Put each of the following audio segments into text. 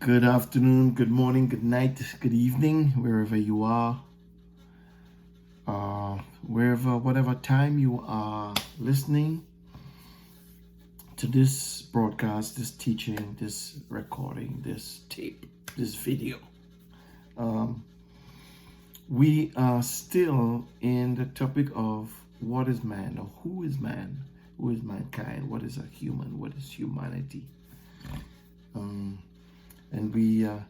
Good afternoon, good morning, good night, good evening, wherever you are, whatever time you are listening to this broadcast, this teaching, this recording, this tape, this video. We are still in the topic of what is man, or who is man, who is mankind, what is a human, what is humanity. And we are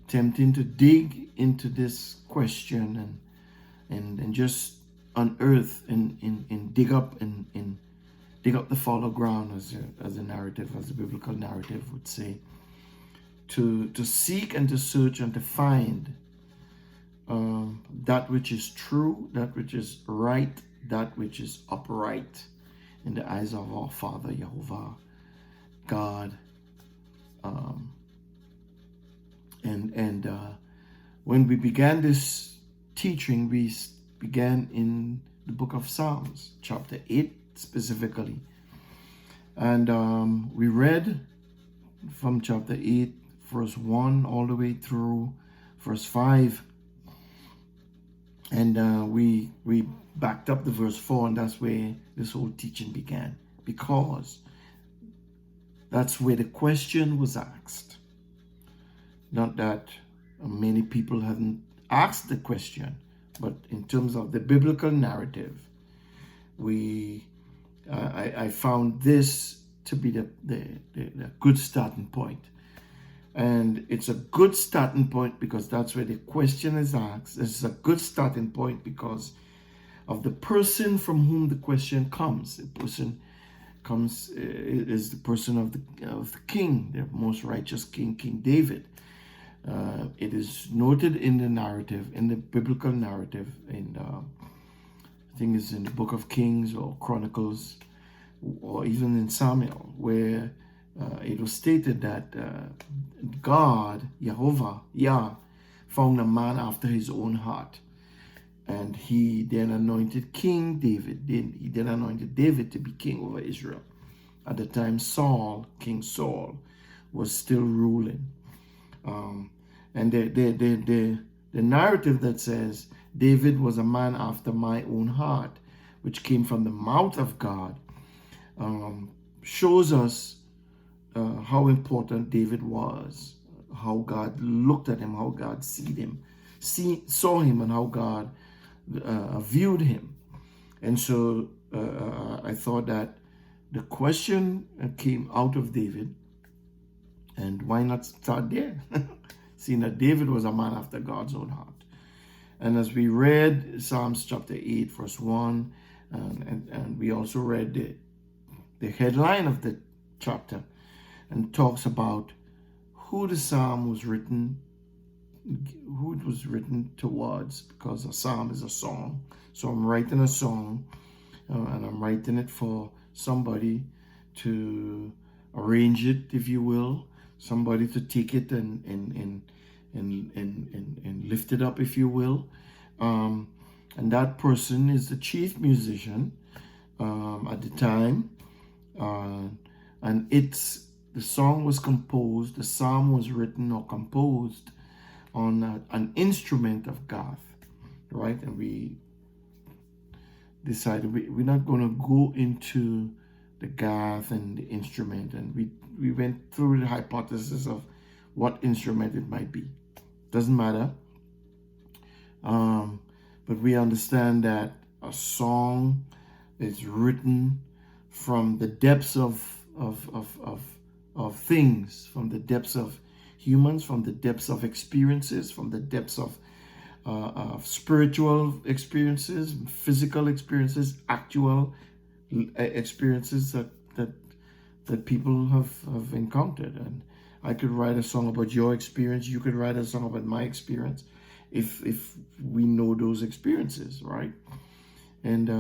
attempting to dig into this question and just unearth and dig up and dig up the fallow ground, as a narrative, as a biblical narrative would say, to seek and to search and to find that which is true, that which is right, that which is upright in the eyes of our Father Jehovah God. And when we began this teaching, we began in the book of Psalms, chapter 8 specifically. And we read from chapter 8, verse 1, all the way through verse 5. And we backed up the verse 4, and that's where this whole teaching began. Because that's where the question was asked. Not that many people haven't asked the question, but in terms of the biblical narrative, I found this to be the good starting point. And it's a good starting point because that's where the question is asked. It's a good starting point because of the person from whom the question comes. The person comes is the person of the king, the most righteous king, King David. It is noted in the narrative, in the biblical narrative, in I think it's in the book of Kings or Chronicles, or even in Samuel, where it was stated that God, Jehovah, Yah, found a man after his own heart. And he then anointed King David. He then anointed David to be king over Israel. At the time, King Saul, was still ruling. And the narrative that says David was a man after my own heart, which came from the mouth of God, shows us how important David was, how God looked at him, how God saw him, and how God viewed him. And so I thought that the question came out of David, and why not start there? Seeing that David was a man after God's own heart. And as we read Psalms chapter 8, verse 1, and we also read the headline of the chapter, and talks about who the psalm was written, who it was written towards, because a psalm is a song. So I'm writing a song, and I'm writing it for somebody to arrange it, if you will, somebody to take it and lift it up, if you will. And that person is the chief musician at the time. And the song was composed, the psalm was written or composed on an instrument of Gath, right? And we decided we're not going to go into the Gath and the instrument, and we went through the hypothesis of what instrument it might be. Doesn't matter. But we understand that a song is written from the depths of things, from the depths of humans, from the depths of experiences, from the depths of spiritual experiences, physical experiences, actual experiences that people have encountered. And I could write a song about your experience. You could write a song about my experience, if we know those experiences, right? And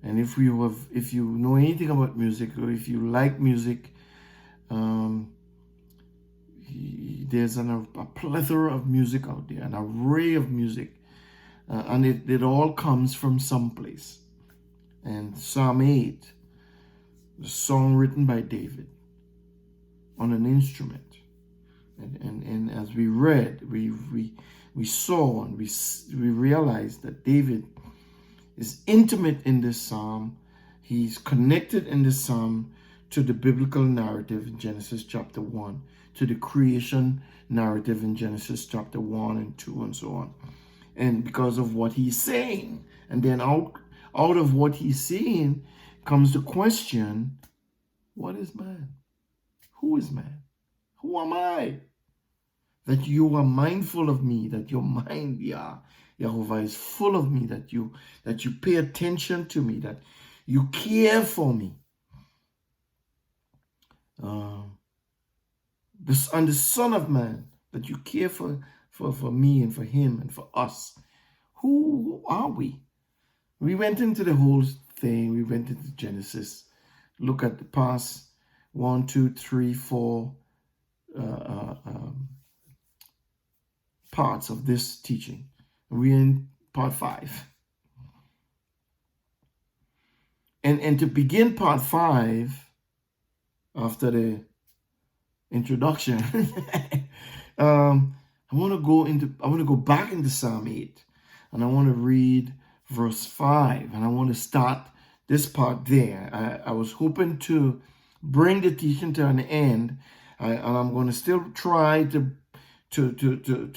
if you know anything about music, or if you like music, there's a plethora of music out there, an array of music, and it all comes from someplace. And Psalm 8, the song written by David on an instrument, And as we read, we saw and we realized that David is intimate in this psalm. He's connected in this psalm to the biblical narrative in Genesis chapter 1, to the creation narrative in Genesis chapter 1 and 2 and so on. And because of what he's saying, and then out of what he's saying comes the question, what is man? Who is man? Who am I? That you are mindful of me, that your mind, Jehovah, is full of me, that you pay attention to me, that you care for me. And the Son of Man, that you care for me and for him and for us. Who are we? We went into the whole thing. We went into Genesis. Look at the past 1, 2, 3, 4 parts of this teaching. We're in part 5. And to begin part 5, after the introduction, I want to go back into Psalm 8, and I want to read verse 5, and I want to start this part there. I was hoping to bring the teaching to an end, and I'm going to still try to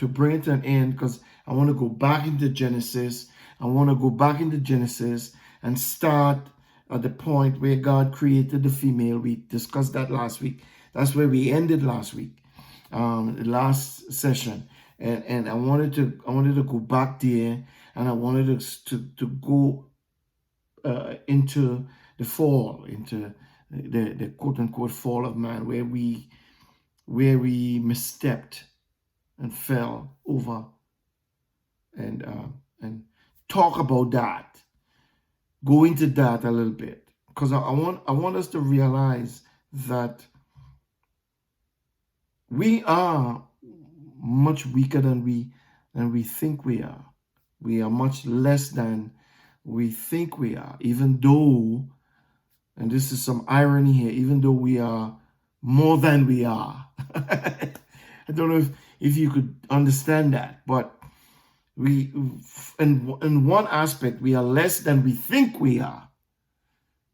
bring it to an end, because I want to go back into Genesis. I want to go back into Genesis and start at the point where God created the female. We discussed that last week. That's where we ended last week, the last session. And I wanted to go back there, and I wanted to go into the fall, into the quote unquote fall of man, where we misstepped and fell over, and talk about that. Go into that a little bit, because I want us to realize that we are much weaker than we think we are. We are much less than we think we are, even though, and this is some irony here, even though we are more than we are. I don't know if you could understand that, but we, in one aspect, we are less than we think we are,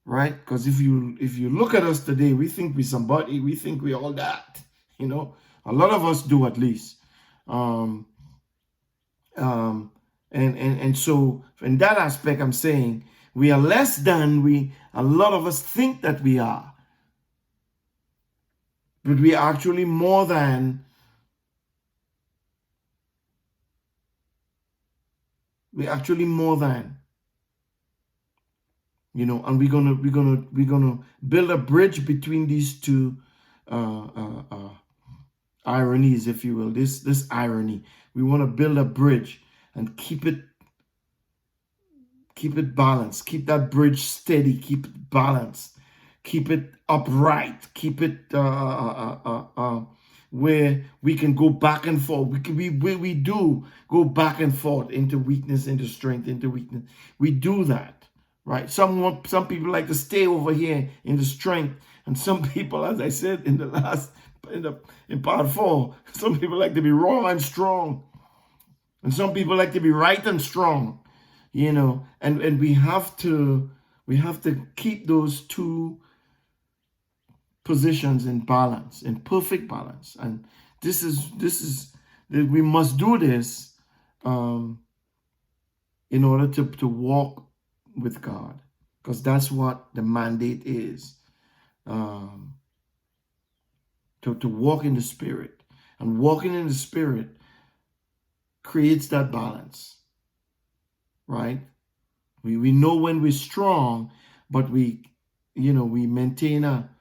right? Because if you look at us today, we think we're somebody, we think we're all that, a lot of us do, at least. And so in that aspect, I'm saying we are less than a lot of us think that we are, but we are actually more than. We're actually more than, and we're gonna build a bridge between these two ironies, if you will. This irony, we want to build a bridge and keep it balanced, keep that bridge steady, keep it balanced, keep it upright, keep it where we can go back and forth. We do go back and forth into weakness, into strength, into weakness. We do that, right? Some people like to stay over here in the strength, and some people, as I said in part 4, some people like to be raw and strong, and some people like to be right and strong, and we have to keep those two positions in balance, in perfect balance. And this is we must do this in order to walk with God, because that's what the mandate is, to walk in the Spirit. And walking in the Spirit creates that balance, right? We know when we're strong, but we maintain a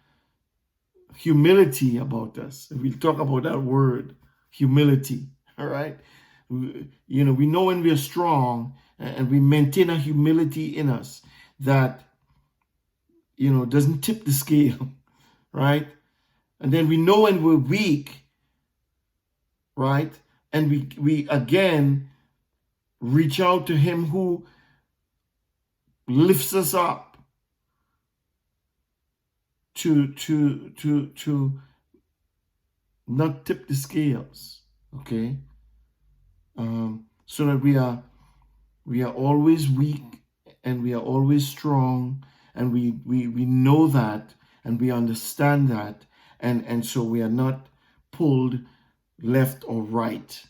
humility about us. We'll talk about that word, humility. All right. We know when we are strong, and we maintain a humility in us that, doesn't tip the scale. Right. And then we know when we're weak. Right. And we again reach out to him who lifts us up to not tip the scales, okay? So that we are always weak and we are always strong, and we know that, and we understand that, and so we are not pulled left or right.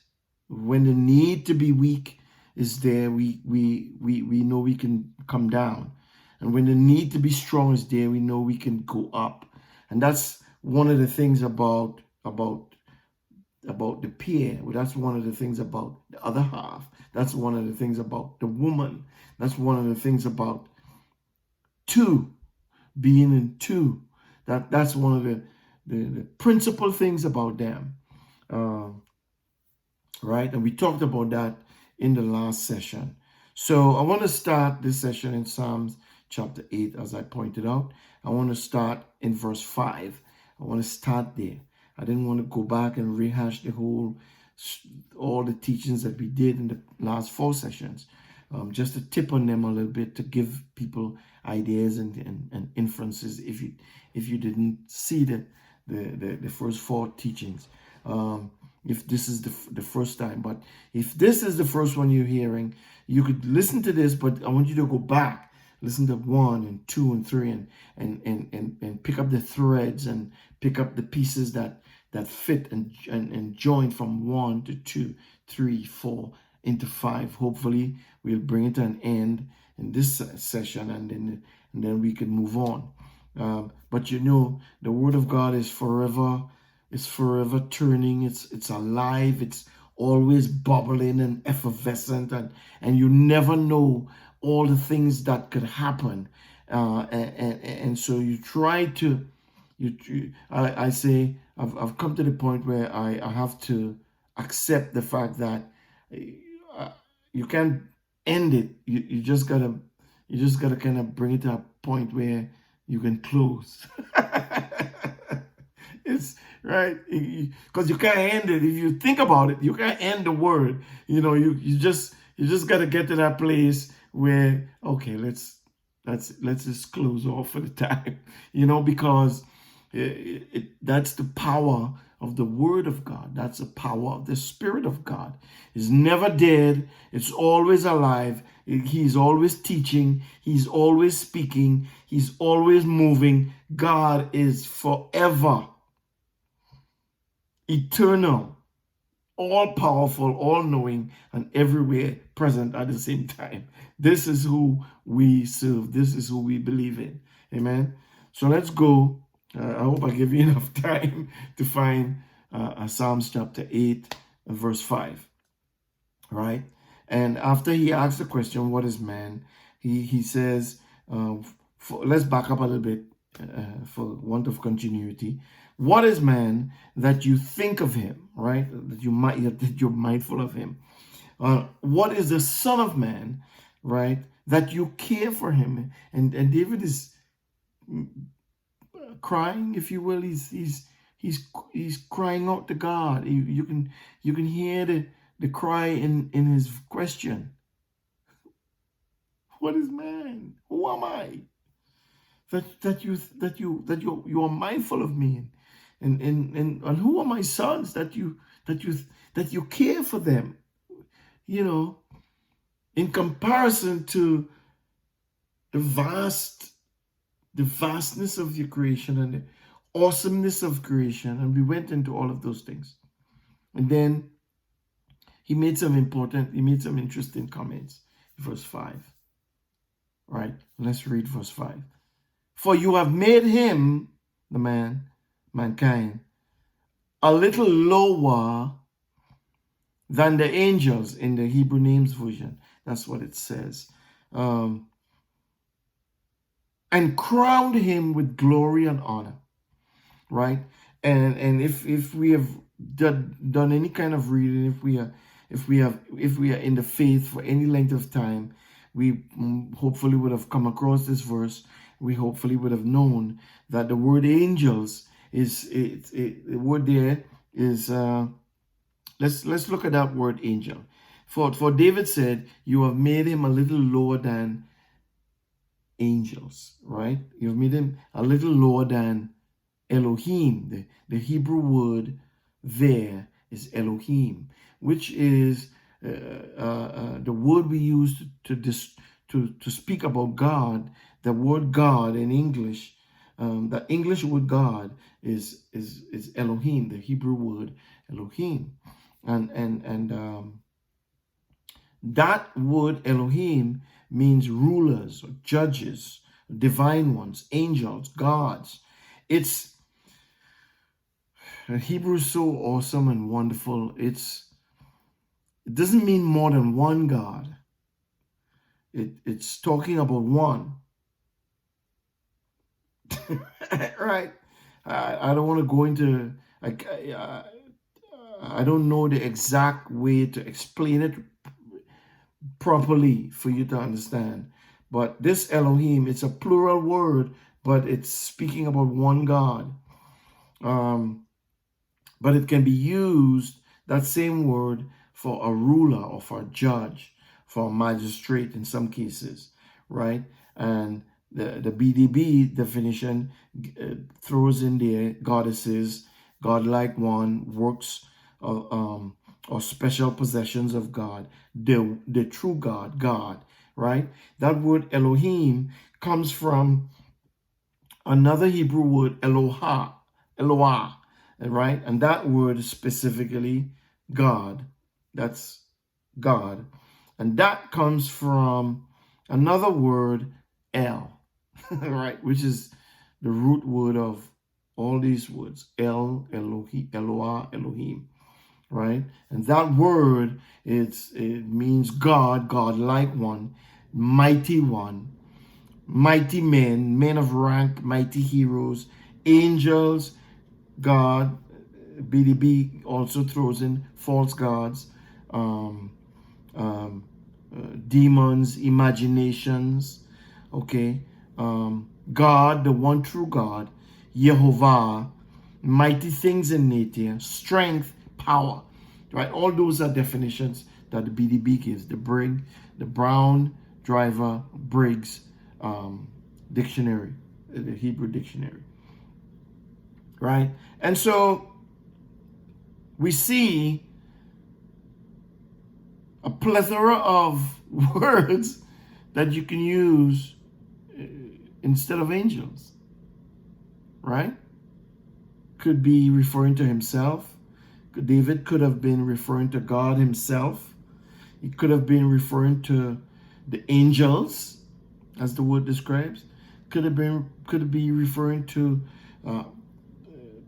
When the need to be weak is there, we know we can come down. And when the need to be strong is there, we know we can go up. And that's one of the things about the peer. Well, that's one of the things about the other half. That's one of the things about the woman. That's one of the things about two, being in two. That's one of the principal things about them. Uh, right? And we talked about that in the last session. So I want to start this session in Psalms chapter 8, as I pointed out. I want to start in verse 5. I want to start there. I didn't want to go back and rehash all the teachings that we did in the last 4 sessions. Just to tip on them a little bit to give people ideas and inferences if you didn't see the first 4 teachings. If this is the first time. But if this is the first one you're hearing, you could listen to this, but I want you to go back, listen to 1 and 2 and 3 and pick up the threads and pick up the pieces that fit and join from 1 to 2, 3, 4 into 5. Hopefully we'll bring it to an end in this session, and then we can move on. But you know, the Word of God is forever. It's forever turning. It's alive. It's always bubbling and effervescent, and you never know all the things that could happen. And so you try to, I say I've come to the point where I have to accept the fact that you can't end it. You just gotta kind of bring it to a point where you can close. It's right, because you can't end it. If you think about it, you can't end the word. You just got to get to that place where, okay, let's just close off for the time. Because that's the power of the Word of God. That's the power of the Spirit of God. It's never dead. It's always alive. He's always teaching. He's always speaking. He's always moving. God is forever, eternal, all powerful, all knowing, and everywhere present at the same time. This is who we serve. This is who we believe in. Amen. So let's go. I hope I give you enough time to find Psalms chapter 8, verse 5. Right? And after he asks the question, what is man? He says, let's back up a little bit for want of continuity. What is man that you think of him, right? That you're mindful of him. What is the Son of Man, right? That you care for him. And David is crying, if you will. He's crying out to God. You can hear the cry in his question. What is man? Who am I? That you are mindful of me, and who are my sons that you care for them, in comparison to the vastness of your creation and the awesomeness of creation. And we went into all of those things, and then he made some interesting comments. Verse 5, right? Let's read verse 5. For you have made him, mankind, a little lower than the angels, in the Hebrew Names Version. That's what it says. And crowned him with glory and honor, right? And if we have done any kind of reading, if we are in the faith for any length of time, we hopefully would have come across this verse. We hopefully would have known that the word angels the word there is let's look at that word angel. For David said, you have made him a little lower than angels, right? You've made him a little lower than Elohim, the Hebrew word there is Elohim, which is the word we use to speak about God. The word God in English, the English word God is Elohim, the Hebrew word Elohim, and that word Elohim means rulers or judges, divine ones, angels, gods. It's Hebrew is so awesome and wonderful. It doesn't mean more than one God. It's talking about one. Right? I don't want to go into, I don't know the exact way to explain it properly for you to understand. But this Elohim, it's a plural word, but it's speaking about one God. But it can be used, that same word, for a ruler or for a judge, for a magistrate in some cases, right? And the BDB definition throws in there goddesses, godlike one, works, or special possessions of God, the true God, right? That word Elohim comes from another Hebrew word, Eloah, right? And that word is specifically God. That's God. And that comes from another word, El, right? Which is the root word of all these words, El, Elohi, Eloah, Elohim, right? And that word, it means God, God-like one, mighty men, men of rank, mighty heroes, angels, God. BDB also throws in false gods, demons, imaginations, okay? God, the one true God, Yehovah, mighty things in nature, strength, power, right? All those are definitions that the BDB gives. The Brown Driver Briggs dictionary, the Hebrew dictionary, right? And so we see a plethora of words that you can use instead of angels, right? Could be referring to himself. David could have been referring to God himself. He could have been referring to the angels, as the word describes. Could be referring to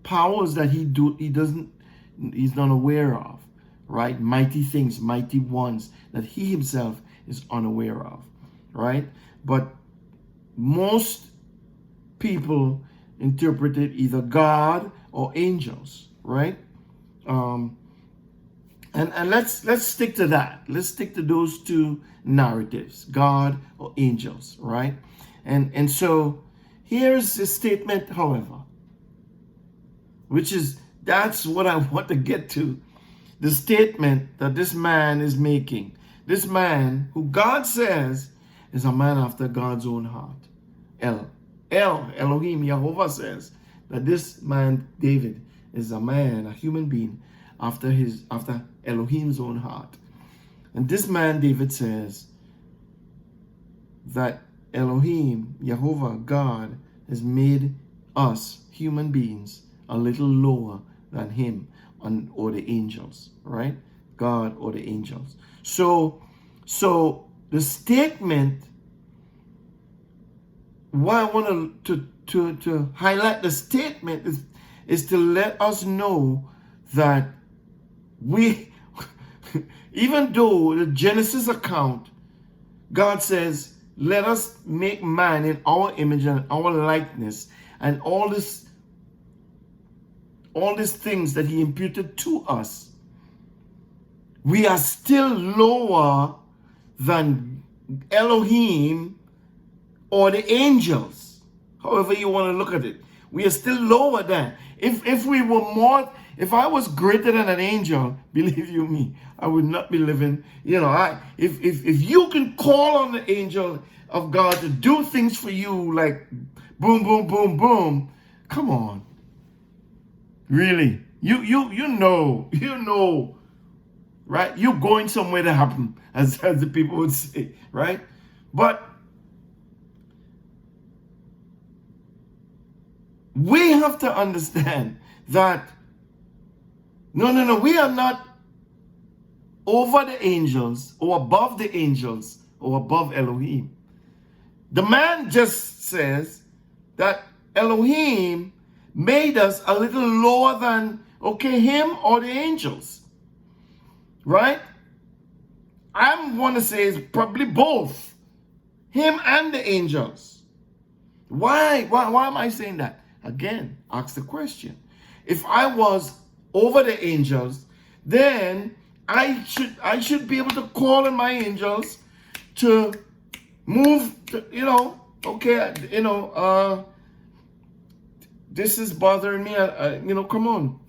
powers that he's not aware of, right? Mighty things, mighty ones that he himself is unaware of, right? But most people interpret it either God or angels, right? And let's stick to that. Let's stick to those two narratives, God or angels, right? And so here's a statement, however, that's what I want to get to. The statement that this man is making. This man, who God says is a man after God's own heart. Elohim, Yehovah says that this man, David, is a man, a human being after Elohim's own heart. And this man, David, says that Elohim, Yehovah, God, has made us, human beings, a little lower than him or the angels, right? God or the angels. So the statement, why I want to highlight the statement is to let us know that we, even though the Genesis account, God says, let us make man in our image and our likeness, and all these things that he imputed to us, we are still lower than Elohim or the angels, however you want to look at it. We are still lower than. If we were more, if I was greater than an angel, believe you me, I would not be living, if you can call on the angel of God to do things for you like boom, boom, boom, boom, come on. Really? You know, right? You're going somewhere to happen, as the people would say, right? But we have to understand that no, we are not over the angels or above the angels or above Elohim. The man just says that Elohim made us a little lower than, okay, him or the angels, right? I'm going to say it's probably both, him and the angels. Why am I saying that? Again, ask the question. If I was over the angels, then I should be able to call on my angels to move, okay, this is bothering me, come on,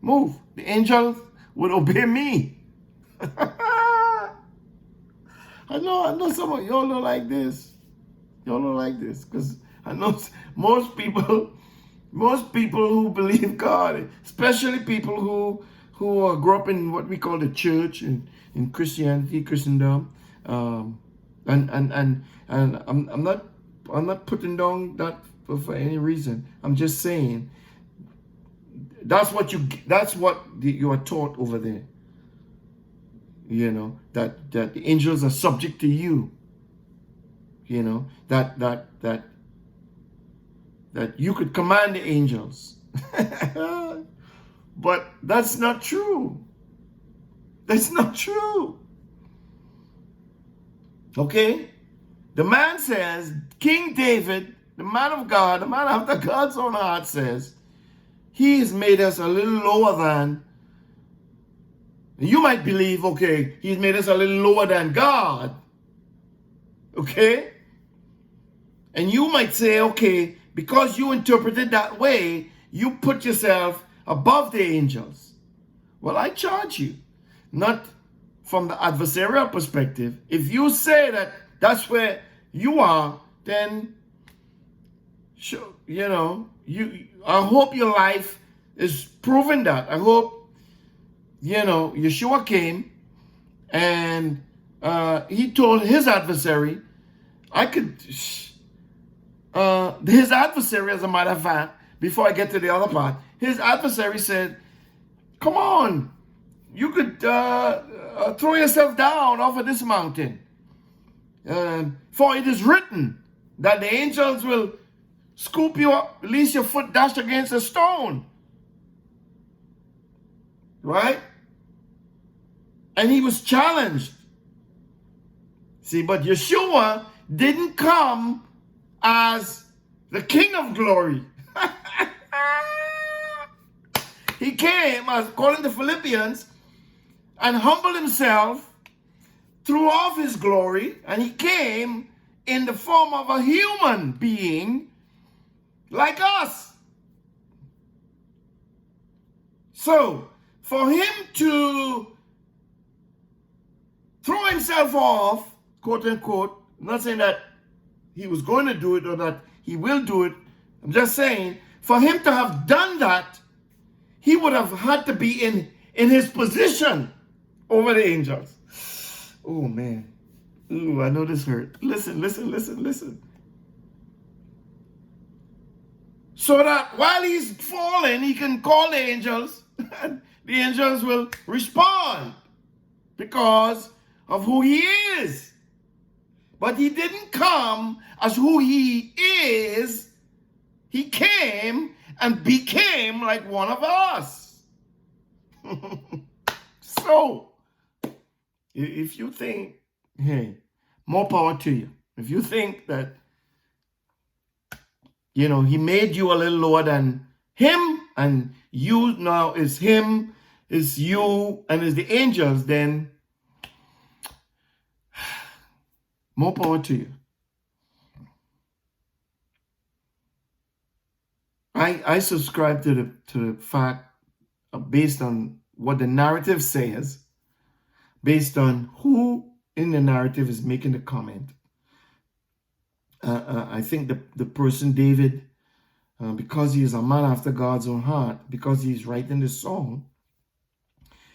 move. The angels would obey me. I know some of y'all don't like this. Y'all don't like this because I know most people who believe God, especially people who grew up in what we call the church and in Christianity, Christendom, and I'm not putting down that for any reason. I'm just saying that's what you are taught over there. You know, that the angels are subject to you. You know, that you could command the angels. But that's not true. That's not true. Okay? The man says, King David, the man of God, the man after God's own heart says, he has made us a little lower than. You might believe, okay, he's made us a little lower than God. Okay? And you might say, okay, because you interpret it that way, you put yourself above the angels. Well, I charge you, not from the adversarial perspective. If you say that that's where you are, then sure, I hope your life is proving that. I hope, Yeshua came and he told his adversary, his adversary, as a matter of fact, before I get to the other part, his adversary said, come on, you could throw yourself down off of this mountain. For it is written that the angels will scoop you up, lest your foot dash against a stone. Right? And he was challenged. See, but Yeshua didn't come as the King of glory. He came, as according to Philippians, and humbled himself, threw off his glory, and he came in the form of a human being like us. So, for him to throw himself off, quote unquote, I'm not saying that he was going to do it or that he will do it. I'm just saying, for him to have done that, he would have had to be in his position over the angels. Oh, man. Ooh, I know this hurt. Listen. So that while he's falling, he can call the angels, and the angels will respond because of who he is. But he didn't come as who he is. He came and became like one of us. So, if you think, hey, more power to you. If you think that, he made you a little lower than him, and you now is him, is you, and is the angels, then more power to you. I subscribe to the fact, based on what the narrative says, based on who in the narrative is making the comment. I think the person David, because he is a man after God's own heart, because he's writing this song,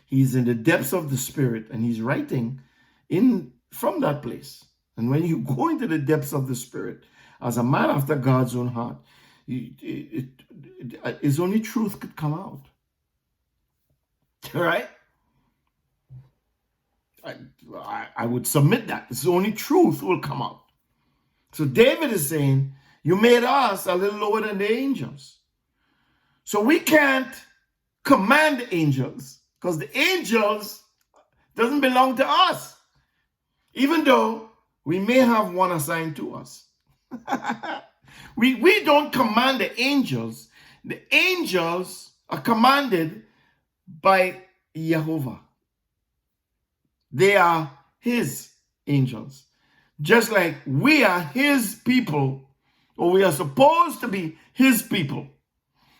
he's in the depths of the spirit and he's writing in from that place. And when you go into the depths of the spirit as a man after God's own heart, it's only truth could come out. Right? I would submit that. It's only truth will come out. So David is saying, you made us a little lower than the angels. So we can't command the angels because the angels doesn't belong to us, even though we may have one assigned to us. we don't command the angels. The angels are commanded by Jehovah. They are his angels. Just like we are his people, or we are supposed to be his people.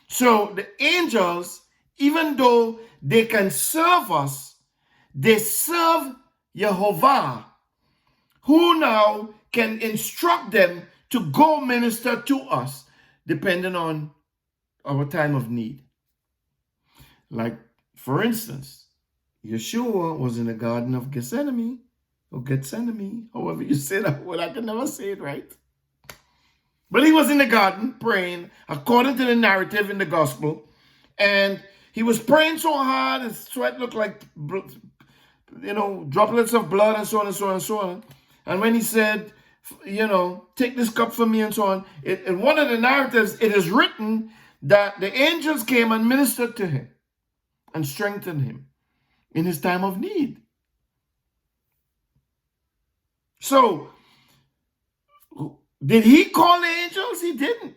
So the angels, even though they can serve us, they serve Jehovah, who now can instruct them to go minister to us, depending on our time of need. Like, for instance, Yeshua was in the Garden of Gethsemane, or Gethsemane, however you say that word. I can never say it right. But he was in the garden praying, according to the narrative in the gospel. And he was praying so hard, his sweat looked like, droplets of blood and so on and so on and so on. And when he said, take this cup from me and so on, in one of the narratives, it is written that the angels came and ministered to him and strengthened him in his time of need. So, did he call the angels? He didn't.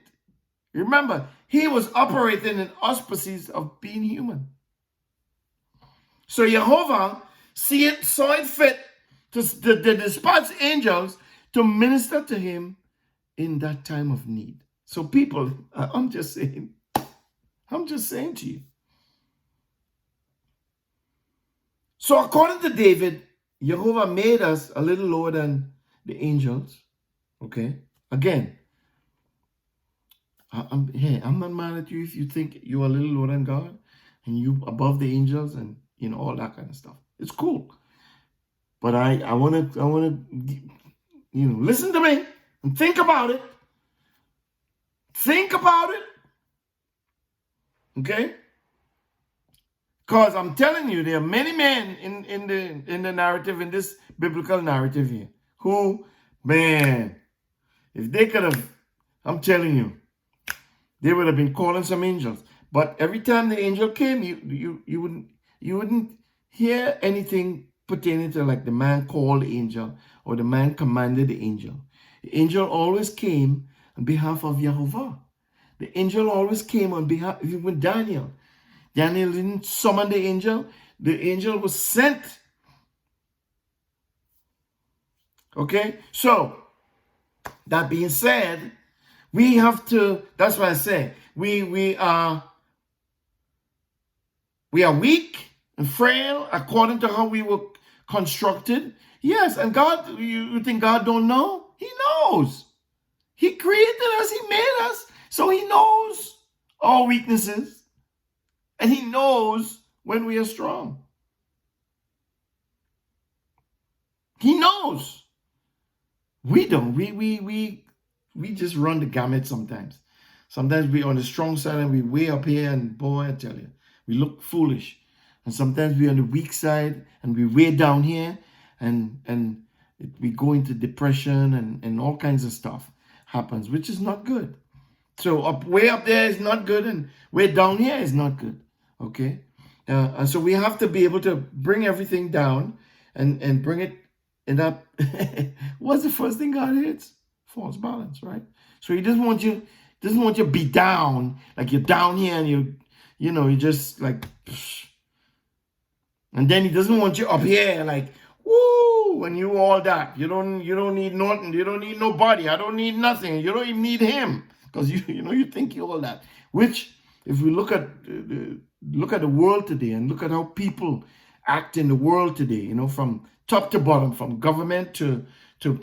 Remember, he was operating in auspices of being human. So Jehovah saw it fit to dispatch angels to minister to him in that time of need. So people, I'm just saying to you. So according to David, Jehovah made us a little lower than the angels. Okay? Again, I'm not mad at you if you think you're a little lower than God and you above the angels and all that kind of stuff. It's cool. But I want to listen to me and think about it. Think about it. Okay? Because I'm telling you, there are many men in the narrative, in this biblical narrative here, who, man, if they could have, I'm telling you, they would have been calling some angels. But every time the angel came, you wouldn't hear anything pertaining to like the man called the angel or the man commanded the angel. The angel always came on behalf of Jehovah. The angel always came on behalf, even with Daniel. Daniel didn't summon the angel. The angel was sent. Okay? So, that being said, we have to, that's what I say, we are weak and frail according to how we were constructed. Yes, and God, you think God don't know? He knows. He created us, he made us, so he knows our weaknesses. And he knows when we are strong. He knows. We don't. We just run the gamut sometimes. Sometimes we're on the strong side and we're way up here, and boy, I tell you, we look foolish. And sometimes we're on the weak side and we're way down here, and we go into depression and all kinds of stuff happens, which is not good. So way up there is not good, and way down here is not good. Okay? And so we have to be able to bring everything down and bring it in that. What's the first thing God hates? False balance, right? So he doesn't want you to be down, like you're down here and you're just like, and then he doesn't want you up here like, woo, and you all that. You don't need nothing. You don't need nobody. I don't need nothing. You don't even need him, because you think you all that. Which, if we look at the world today and look at how people act in the world today, from top to bottom, from government to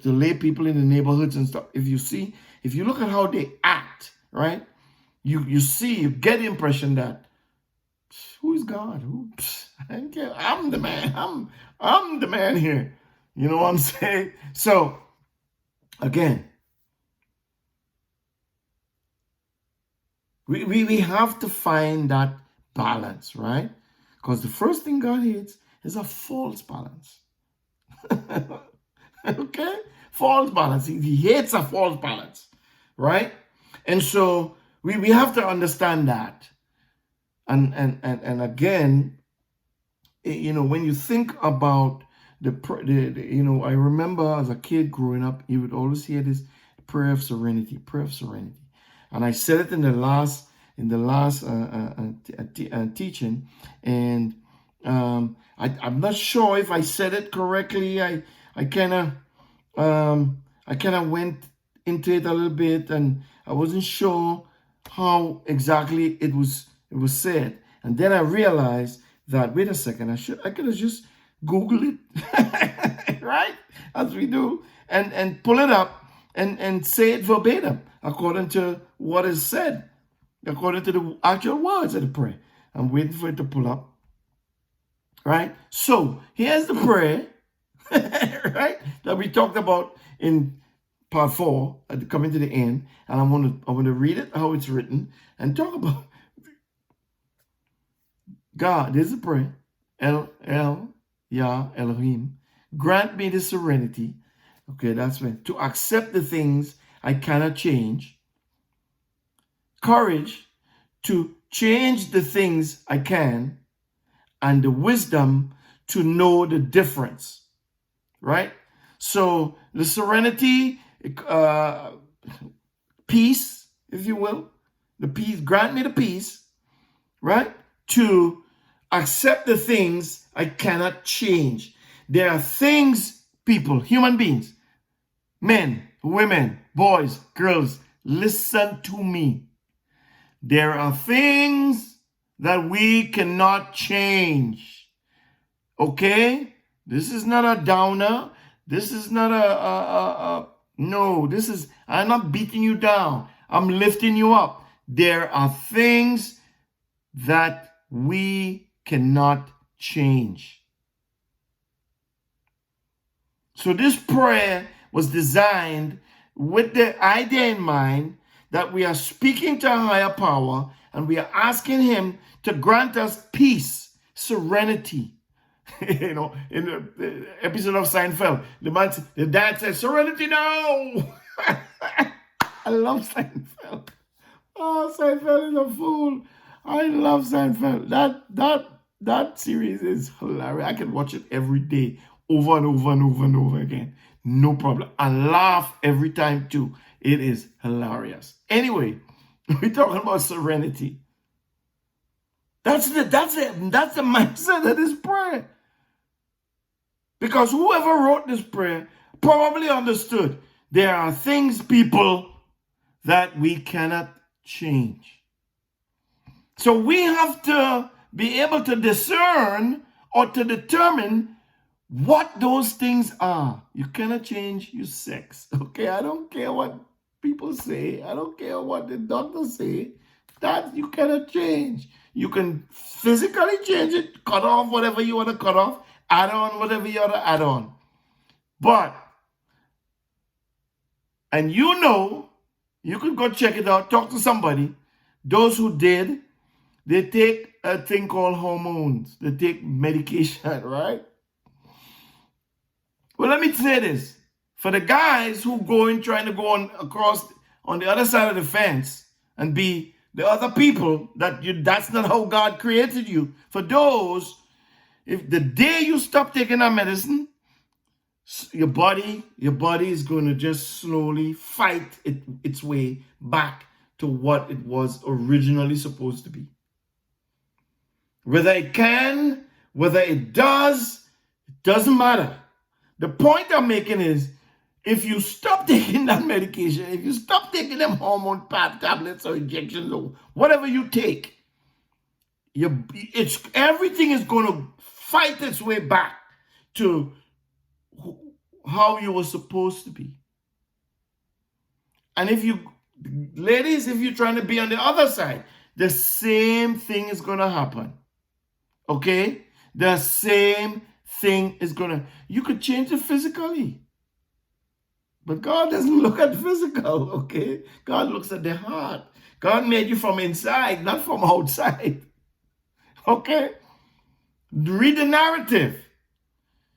lay people in the neighborhoods and stuff. If you look at how they act, right? you see, you get the impression that who is God? Who? I don't care. I'm the man. I'm the man here. You know what I'm saying? So again, we have to find that balance, right? Because the first thing God hates is a false balance. Okay? False balance. He hates a false balance, right? And so we have to understand that. And again, when you think about I remember as a kid growing up, you would always hear this prayer of serenity, prayer of serenity. And I said it in the last teaching, and I'm not sure if I said it correctly. I kind of went into it a little bit, and I wasn't sure how exactly it was said. And then I realized that, wait a second, I could have just Googled it, right? As we do, and pull it up and say it verbatim according to what is said, according to the actual words of the prayer. I'm waiting for it to pull up, right? So here's the prayer, right, that we talked about in part 4, coming to the end, and I want to read it how it's written and talk about God. This is a prayer. Yah Elohim, grant me the serenity. Okay, that's right. To accept the things I cannot change. Courage to change the things I can. And the wisdom to know the difference. Right? So the serenity, peace, if you will. The peace, grant me the peace. Right? To accept the things I cannot change. There are things, people, human beings, men, women, boys, girls, listen to me. There are things that we cannot change. Okay? This is not a downer. This is not no, this is, I'm not beating you down. I'm lifting you up. There are things that we cannot change. So this prayer was designed with the idea in mind that we are speaking to a higher power and we are asking him to grant us peace, serenity. In the episode of Seinfeld, the dad said, "Serenity now." I love Seinfeld. Oh, Seinfeld is a fool. I love Seinfeld. That series is hilarious. I can watch it every day, over and over and over and over again. No problem. I laugh every time too. It is hilarious. Anyway, we're talking about serenity. That's the mindset of this prayer. Because whoever wrote this prayer probably understood there are things, people, that we cannot change. So we have to be able to discern or to determine what those things are. You cannot change your sex. Okay, I don't care what people say. I don't care what the doctors say. That you cannot change. You can physically change it, cut off whatever you want to cut off, add on whatever you want to add on. But, and you could go check it out, talk to somebody. Those who did, they take a thing called hormones. They take medication, right? Well, let me say this. For the guys who trying to go across on the other side of the fence and be the other people, that's not how God created you. For those, if the day you stop taking that medicine, your body is going to just slowly fight its way back to what it was originally supposed to be. Whether it can, whether it does, it doesn't matter. The point I'm making is, if you stop taking that medication, if you stop taking them hormone tablets or injections or whatever you take, everything is going to fight its way back to how you were supposed to be. And if you Ladies, if you're trying to be on the other side, the same thing is going to happen. Okay? The same thing is going to, you could change it physically. But God doesn't look at physical, okay? God looks at the heart. God made you from inside, not from outside. Okay? Read the narrative.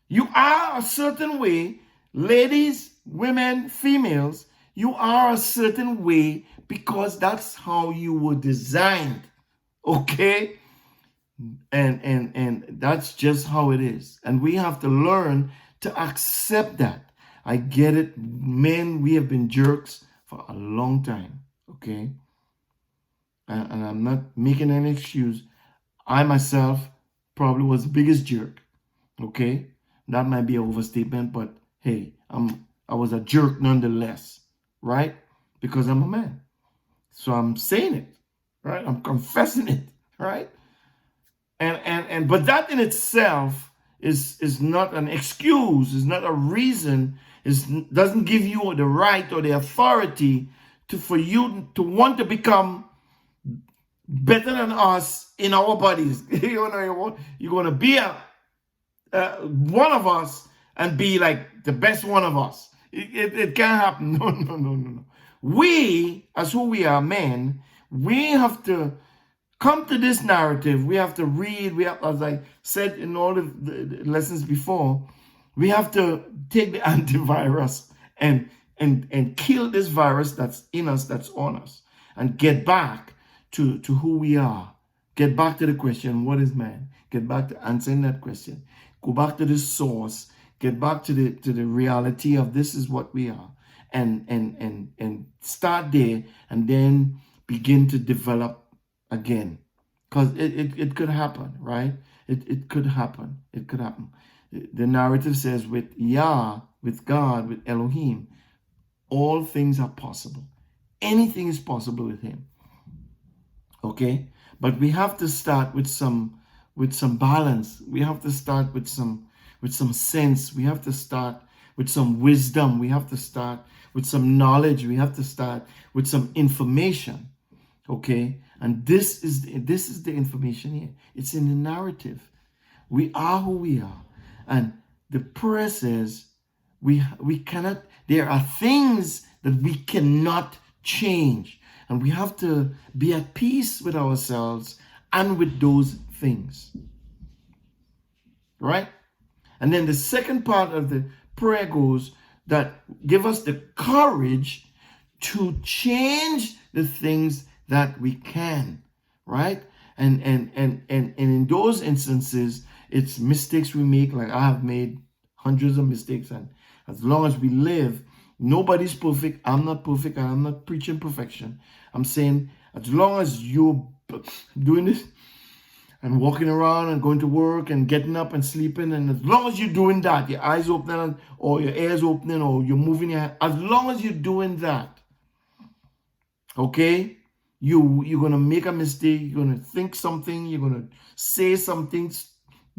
You are a certain way, ladies, women, females, you are a certain way because that's how you were designed. Okay? And that's just how it is. And we have to learn to accept that. I get it. Men, we have been jerks for a long time. Okay? And I'm not making any excuse. I myself probably was the biggest jerk. Okay? That might be an overstatement, but hey, I was a jerk nonetheless, right? Because I'm a man. So I'm saying it, right? I'm confessing it, right? And but that in itself is not an excuse, is not a reason, doesn't give you the right or the authority for you to want to become better than us in our bodies. You're going to be one of us and be like the best one of us. It can't happen. No. We, as who we are, men, we have to come to this narrative. We have to read. We have, as I said in all the lessons before, we have to take the antivirus and kill this virus that's in us, that's on us, and get back to who we are. Get back to the question, what is man? Get back to answering that question. Go back to the source. Get back to the reality of this is what we are. And start there and then begin to develop again. Because it could happen, right? It could happen. It could happen. The narrative says with Yah, with God, with Elohim, all things are possible. Anything is possible with him. Okay? But we have to start with some balance. We have to start with some sense. We have to start with some wisdom. We have to start with some knowledge. We have to start with some information. Okay? And this is the information here. It's in the narrative. We are who we are. And the prayer says we cannot, there are things that we cannot change. And we have to be at peace with ourselves and with those things. Right? And then the second part of the prayer goes that give us the courage to change the things that we can. Right? And in those instances, it's mistakes we make. Like I have made hundreds of mistakes. And as long as we live, nobody's perfect. I'm not perfect. I'm not preaching perfection. I'm saying as long as you're doing this and walking around and going to work and getting up and sleeping, and as long as you're doing that, your eyes opening or your ears opening or you're moving your hand, as long as you're doing that, okay, you're going to make a mistake. You're going to think something. You're going to say something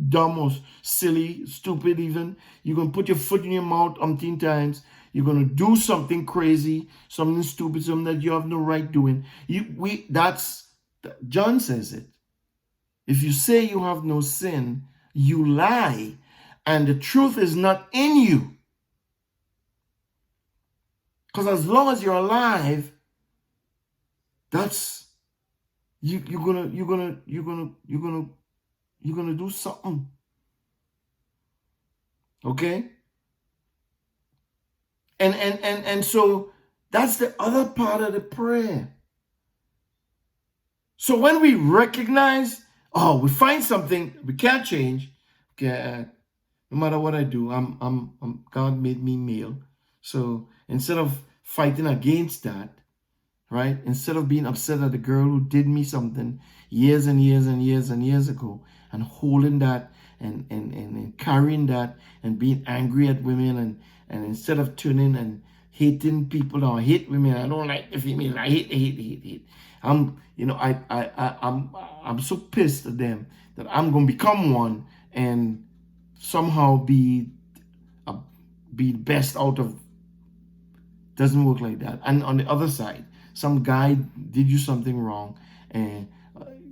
dumb or silly, stupid even. You're going to put your foot in your mouth umpteen times. You're going to do something crazy, something stupid, something that you have no right doing. John says it. If you say you have no sin, you lie, and the truth is not in you. Because as long as you're alive, that's you're gonna do something. Okay? And so that's the other part of the prayer. So when we recognize, we find something we can't change. Okay, no matter what I do, God made me male. So instead of fighting against that, right? Instead of being upset at the girl who did me something years and years and years and years ago, and holding that and carrying that and being angry at women and instead of turning and hating people, I hate women, I don't like the females, I hate. I'm so pissed at them that I'm gonna become one and somehow be best out of. Doesn't work like that. And on the other side, some guy did you something wrong, and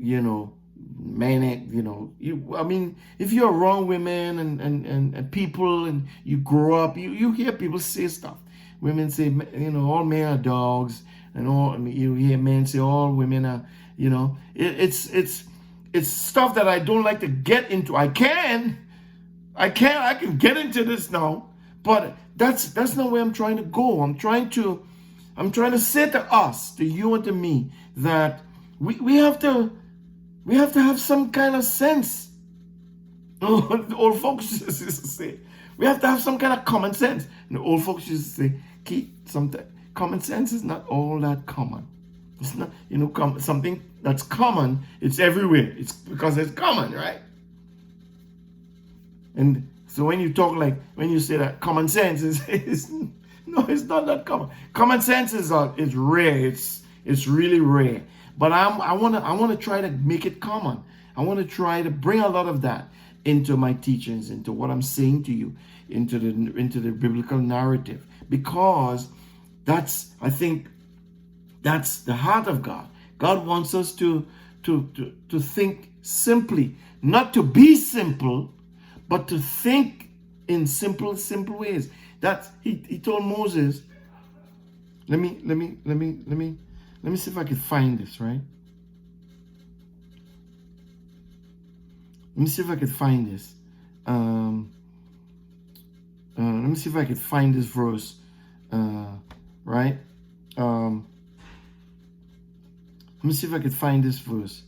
you know, man, you know, I mean, if you're around women and people, and you grow up, you hear people say stuff. Women say, you know, all men are dogs, and all, I mean, you hear men say all women are, you know, it's stuff that I don't like to get into. I can get into this now, but that's not where I'm trying to go. I'm trying to say to us, to you and to me, that we have to have some kind of sense. The old folks used to say, we have to have some kind of common sense. And the old folks used to say, Keith, sometimes common sense is not all that common. It's not, you know, something that's common, it's everywhere. It's because it's common, right? And so when you talk, like, when you say that common sense is no, it's not that common. Common sense is rare. It's really rare. But I wanna try to make it common. I want to try to bring a lot of that into my teachings, into what I'm saying to you, into the biblical narrative, because I think that's the heart of God. God wants us to think simply, not to be simple, but to think in simple ways. That he told Moses. Let me see if I can find this, right? Let me see if I can find this. Let me see if I can find this verse, right? Let me see if I can find this verse.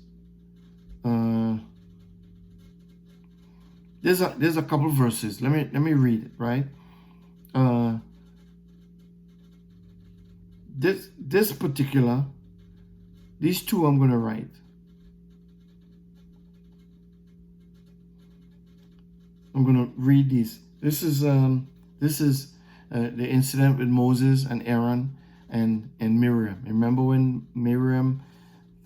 There's a couple verses. Let me read it, right? This particular, these two I'm going to write. I'm going to read these. This is the incident with Moses and Aaron and Miriam. Remember when Miriam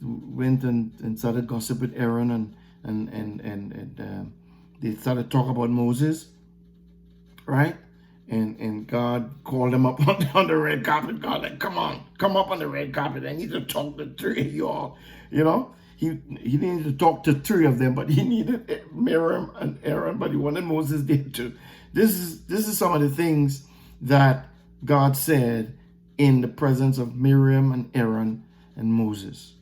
went and started gossip with Aaron, and they started talk about Moses, right? And God called them up on the red carpet. God, like, come up on the red carpet. I need to talk to three of you all. You know, he needed to talk to three of them, but he needed Miriam and Aaron, but he wanted Moses there too. This is some of the things that God said in the presence of Miriam and Aaron and Moses.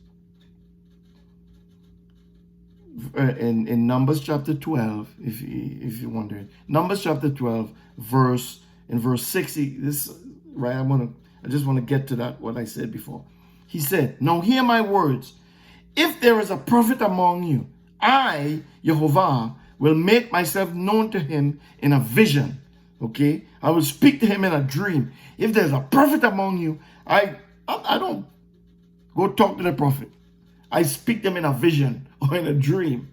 In Numbers chapter 12, if you're wondering, Numbers chapter 12, verse 60. This, right? I just want to get to that, what I said before. He said, "Now hear my words. If there is a prophet among you, I, Jehovah, will make myself known to him in a vision." Okay, I will speak to him in a dream. If there's a prophet among you, I don't go talk to the prophet. I speak them in a vision or in a dream.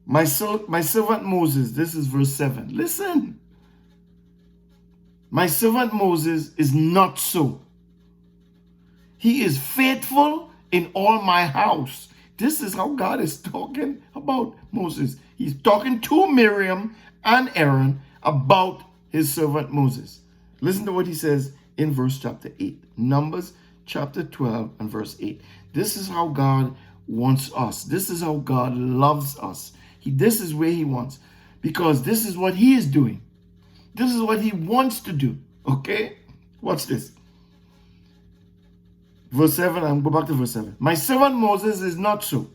My servant Moses, this is verse 7. Listen. My servant Moses is not so. He is faithful in all my house. This is how God is talking about Moses. He's talking to Miriam and Aaron about his servant Moses. Listen to what he says in verse chapter 8. Numbers chapter 12 and verse 8. This is how God wants us. This is how God loves us. This is where he wants, because this is what he is doing. This is what he wants to do. Okay? Watch this. Verse 7, I'm going back to verse 7. My servant Moses is not so.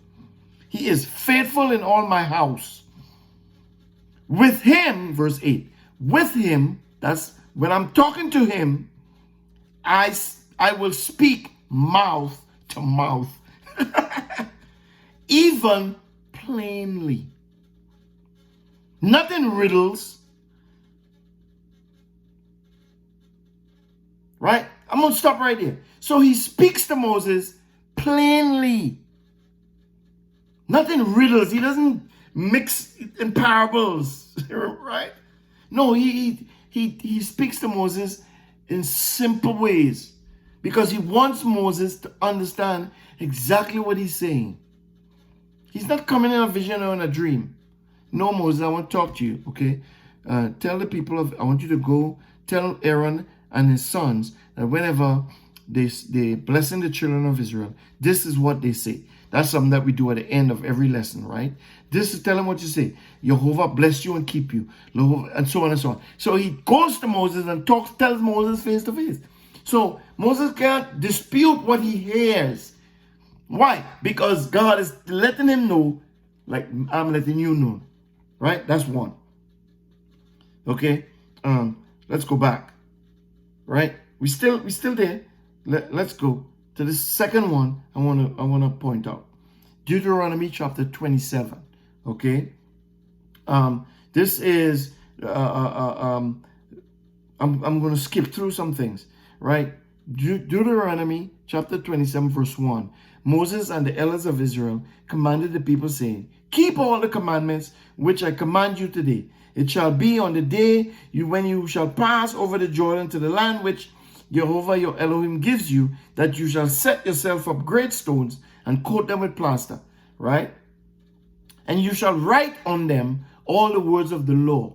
He is faithful in all my house. With him, verse 8, with him, that's when I'm talking to him, I will speak mouth to mouth, even plainly. Not in riddles. Right? I'm going to stop right here. So he speaks to Moses plainly. Not in riddles. He doesn't mix in parables. Right? No, he speaks to Moses in simple ways, because he wants Moses to understand exactly what he's saying. He's not coming in a vision or in a dream. No, Moses, I want to talk to you, okay? Tell the people I want you to go tell Aaron and his sons that whenever they blessing the children of Israel, this is what they say. That's something that we do at the end of every lesson, right? This is tell them what you say. Jehovah bless you and keep you. And so on and so on. So he goes to Moses and tells Moses face to face. So Moses can't dispute what he hears. Why? Because God is letting him know, like I'm letting you know. Right? That's one. Okay? Let's go back. Right? We still there. Let's go to the second one. I wanna point out Deuteronomy chapter 27. Okay, this is I'm going to skip through some things. Right? Deuteronomy chapter 27 verse 1. Moses and the elders of Israel commanded the people, saying, keep all the commandments which I command you today. It shall be on the day when you shall pass over the Jordan to the land which Jehovah your Elohim gives you, that you shall set yourself up great stones and coat them with plaster, right? And you shall write on them all the words of the law.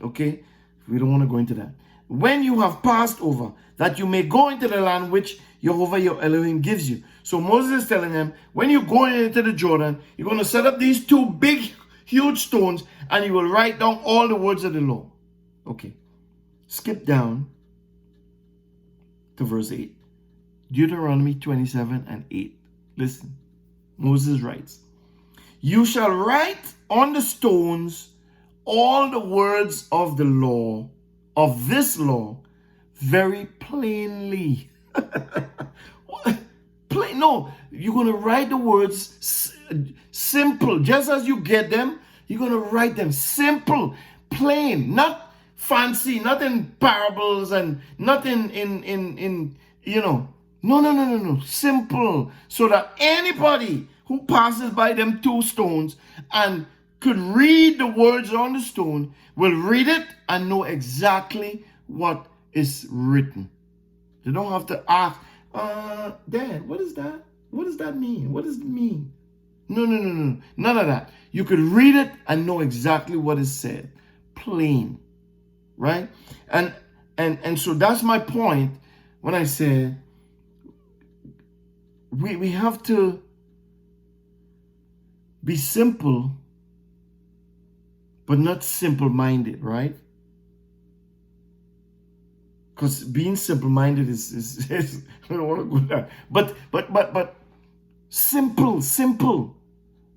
Okay? We don't want to go into that. When you have passed over, that you may go into the land which Jehovah your Elohim gives you. So Moses is telling them, when you go into the Jordan, you're going to set up these two big, huge stones, and you will write down all the words of the law. Okay. Skip down to verse 8. Deuteronomy 27 and 8. Listen. Moses writes, you shall write on the stones all the words of the law, of this law, very plainly. No, you're going to write the words simple. Just as you get them, you're going to write them simple, plain, not fancy, not in parables and not in no. Simple. So that anybody who passes by them two stones and could read the words on the stone will read it and know exactly what is written. They don't have to ask, Dad, what is that? What does that mean? What does it mean? No. None of that. You could read it and know exactly what is said. Plain. Right? And so that's my point when I say we have to be simple, but not simple-minded, right? Because being simple-minded is I don't want to go there. But simple,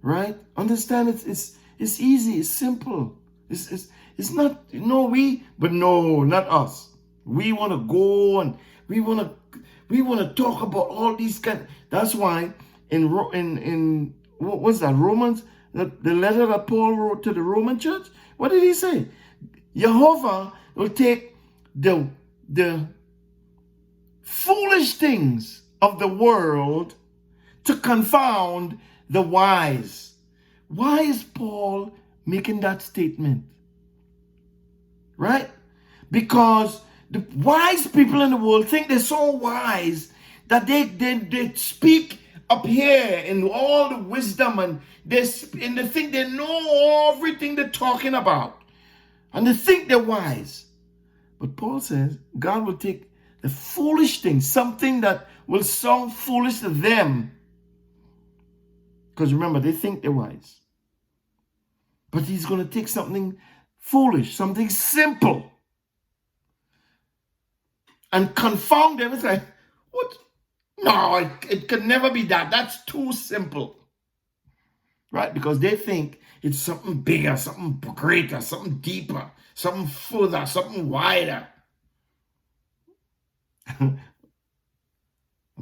right? Understand it's easy, it's simple. It's not not us. We want to go and we want to talk about all these kind. That's why in what was that, Romans, the letter that Paul wrote to the Roman church, what did he say? Jehovah will take the foolish things of the world to confound the wise. Why is Paul making that statement? Right? Because the wise people in the world think they're so wise that they speak up here in all the wisdom and they think they know everything they're talking about. And they think they're wise. But Paul says God will take the foolish thing, something that will sound foolish to them. Because remember, they think they're wise. But he's going to take something foolish, something simple, and confound them. It's like, what? No, it could never be that. That's too simple. Right? Because they think it's something bigger, something greater, something deeper, something further, something wider. I'm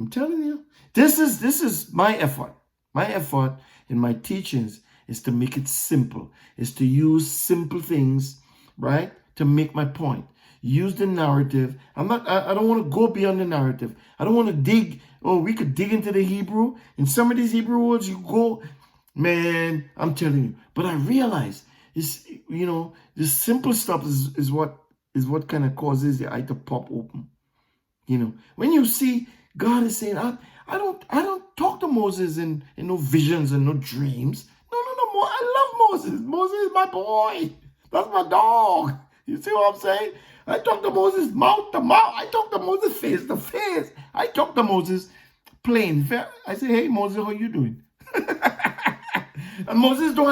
telling you, this is my effort. My effort in my teachings is to make it simple, is to use simple things, right, to make my point. Use the narrative. I don't want to go beyond the narrative. I don't want to dig. Oh, we could dig into the Hebrew. In some of these Hebrew words, you go, man, I'm telling you. But I realize it's, the simple stuff is what kind of causes the eye to pop open. When you see God is saying, I don't talk to Moses in no visions and no dreams. No. I love Moses. Moses is my boy. That's my dog. You see what I'm saying? I talk to Moses mouth to mouth. I talk to Moses face to face. I talk to Moses plain. I say, hey Moses, how you doing? And Moses don't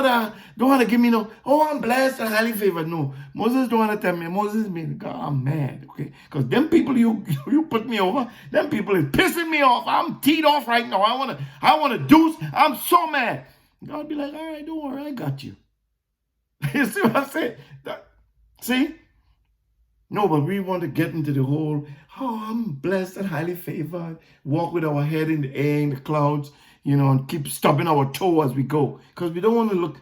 wanna give me no, oh, I'm blessed and highly favored. No, Moses don't wanna tell me. Moses mean, God, I'm mad, okay? Because them people you put me over, them people is pissing me off. I'm teed off right now. I wanna deuce. I'm so mad. God be like, all right, don't worry, I got you. You see what I'm saying? See? No, but we want to get into the whole, oh, I'm blessed and highly favored. Walk with our head in the air, in the clouds, and keep stubbing our toe as we go. Because we don't want to look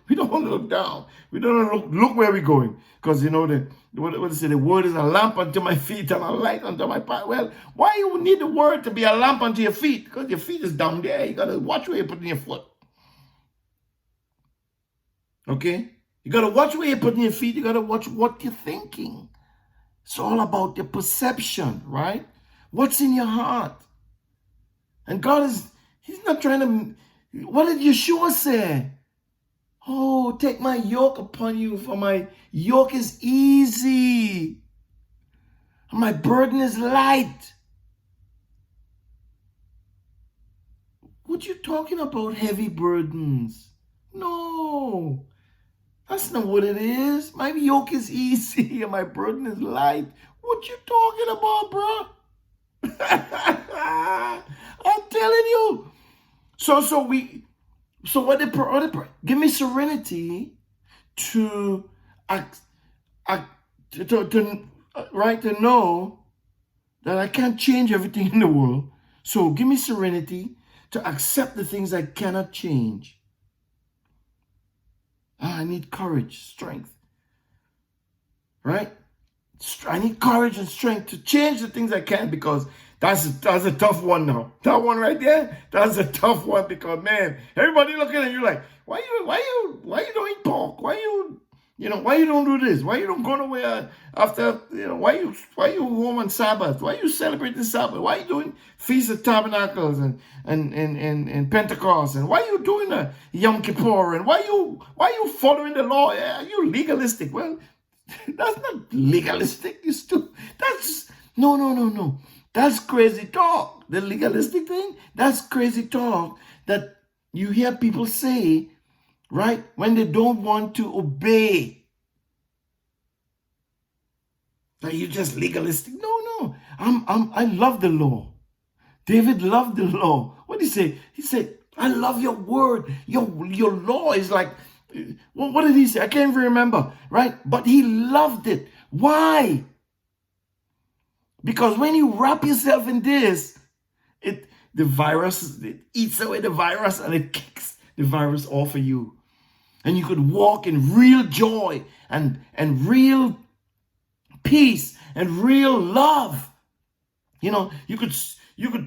down. We don't want to look where we're going. Because, what they say, the word is a lamp unto my feet and a light unto my path. Well, why you need the word to be a lamp unto your feet? Because your feet is down there. You got to watch where you're putting your foot. Okay? You got to watch where you're putting your feet. You got to watch what you're thinking. It's all about your perception, right? What's in your heart? And God He's not trying to, what did Yeshua say? Oh, take my yoke upon you, for my yoke is easy. And my burden is light. What you talking about, heavy burdens? No. That's not what it is. My yoke is easy and my burden is light. What you talking about, bro? I'm telling you. So what give me serenity to know that I can't change everything in the world. So give me serenity to accept the things I cannot change. I need courage, strength, right? I need courage and strength to change the things I can, because that's a tough one now. That one right there, that's a tough one, because man, everybody looking at you like, why you don't eat pork? Why you don't do this? Why you don't go nowhere after, why you home on Sabbath? Why you celebrate the Sabbath? Why you doing Feast of Tabernacles and Pentecost? And why you doing a Yom Kippur? And why you following the law? Yeah, you legalistic. Well, that's not legalistic. No. That's crazy talk. The legalistic thing, that's crazy talk that you hear people say, right, when they don't want to obey. That you're just legalistic. No. I love the law. David loved the law. What did he say? He said, I love your word. Your law is like, what did he say? I can't even remember, right? But he loved it. Why? Because when you wrap yourself in this, the virus, it eats away the virus and it kicks the virus off of you. And you could walk in real joy and real peace and real love. You could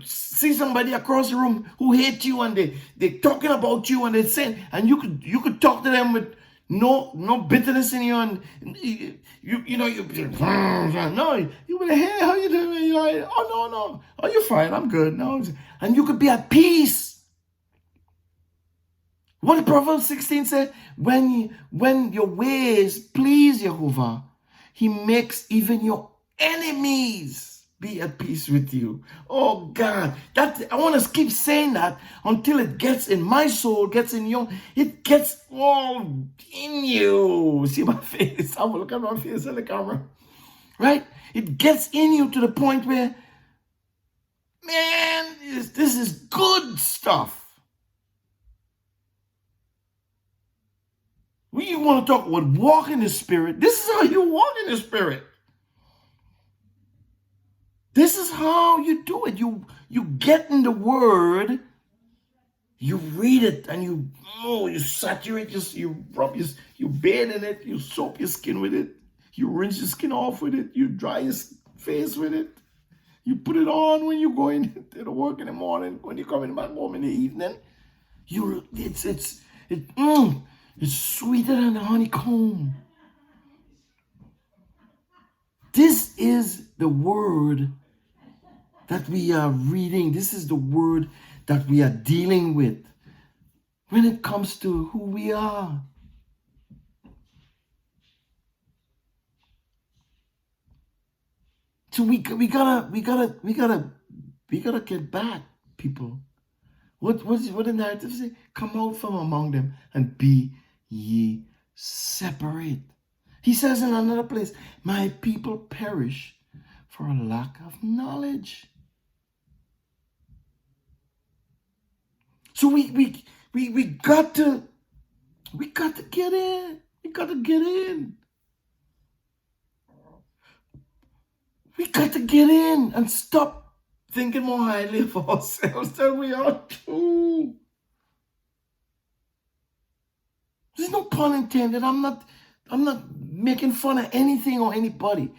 see somebody across the room who hate you, and they're talking about you, and they're saying, and you could talk to them with no bitterness in you, and you be like, hey, how you doing? You're like, no, oh, you're fine, I'm good. No, and you could be at peace. What did Proverbs 16 say? When your ways please Jehovah, he makes even your enemies be at peace with you. Oh God, I want to keep saying that until it gets in my soul, gets in your, it gets all in you. See my face? I'm looking at my face in the camera. Right? It gets in you to the point where, man, this is good stuff. We want to talk about walk in the Spirit. This is how you walk in the Spirit. This is how you do it. You get in the Word, you read it, and you saturate you rub you bathe in it, you soap your skin with it, you rinse your skin off with it, you dry your face with it, you put it on when you go in to work in the morning, when you come in back home in the evening. It's sweeter than the honeycomb. This is the Word that we are reading. This is the Word that we are dealing with when it comes to who we are. So we gotta get back, people. What the narrative say? Come out from among them and be ye separate. He says in another place, my people perish for a lack of knowledge. So we got to get in. We got to get in. We got to get in and stop thinking more highly of ourselves than we ought to. There's no pun intended. I'm not making fun of anything or anybody.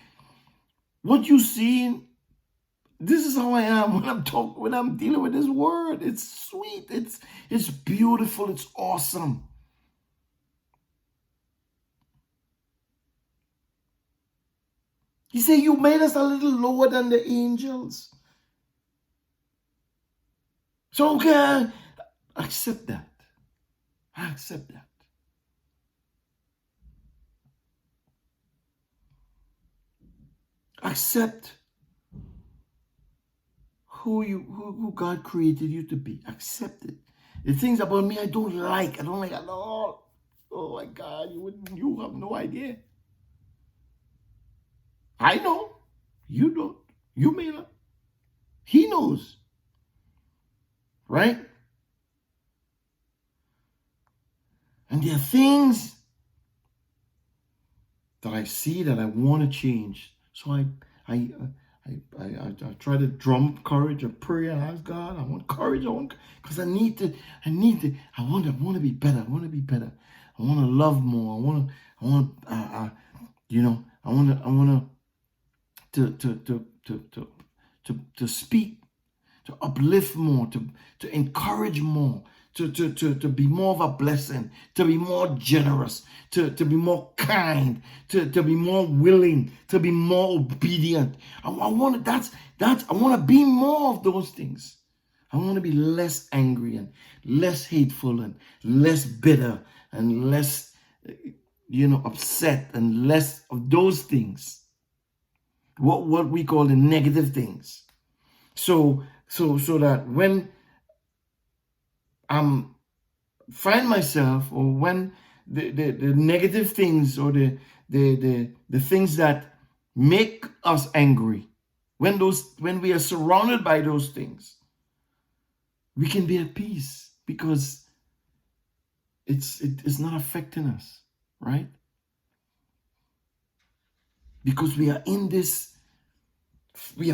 What you see, this is how I am when I'm dealing with this word. It's sweet. It's beautiful. It's awesome. He said, you made us a little lower than the angels. So, okay, I accept that. I accept that. Accept who God created you to be. Accept it. The things about me I don't like at all. Oh my God, you have no idea. I know. You don't. You may not. He knows. Right? And there are things that I see that I want to change. So I try to drum up courage. I pray and ask God. I want courage. Because I want to be better. I want to be better. I want to love more. I want to speak, to uplift more, to encourage more, to be more of a blessing, to be more generous, to be more kind, to be more willing, to be more obedient. I want to be more of those things. I want to be less angry and less hateful and less bitter and less upset and less of those things. What we call the negative things. So that when find myself, or when the negative things or the things that make us angry, when we are surrounded by those things, we can be at peace because it's not affecting us, right? Because we are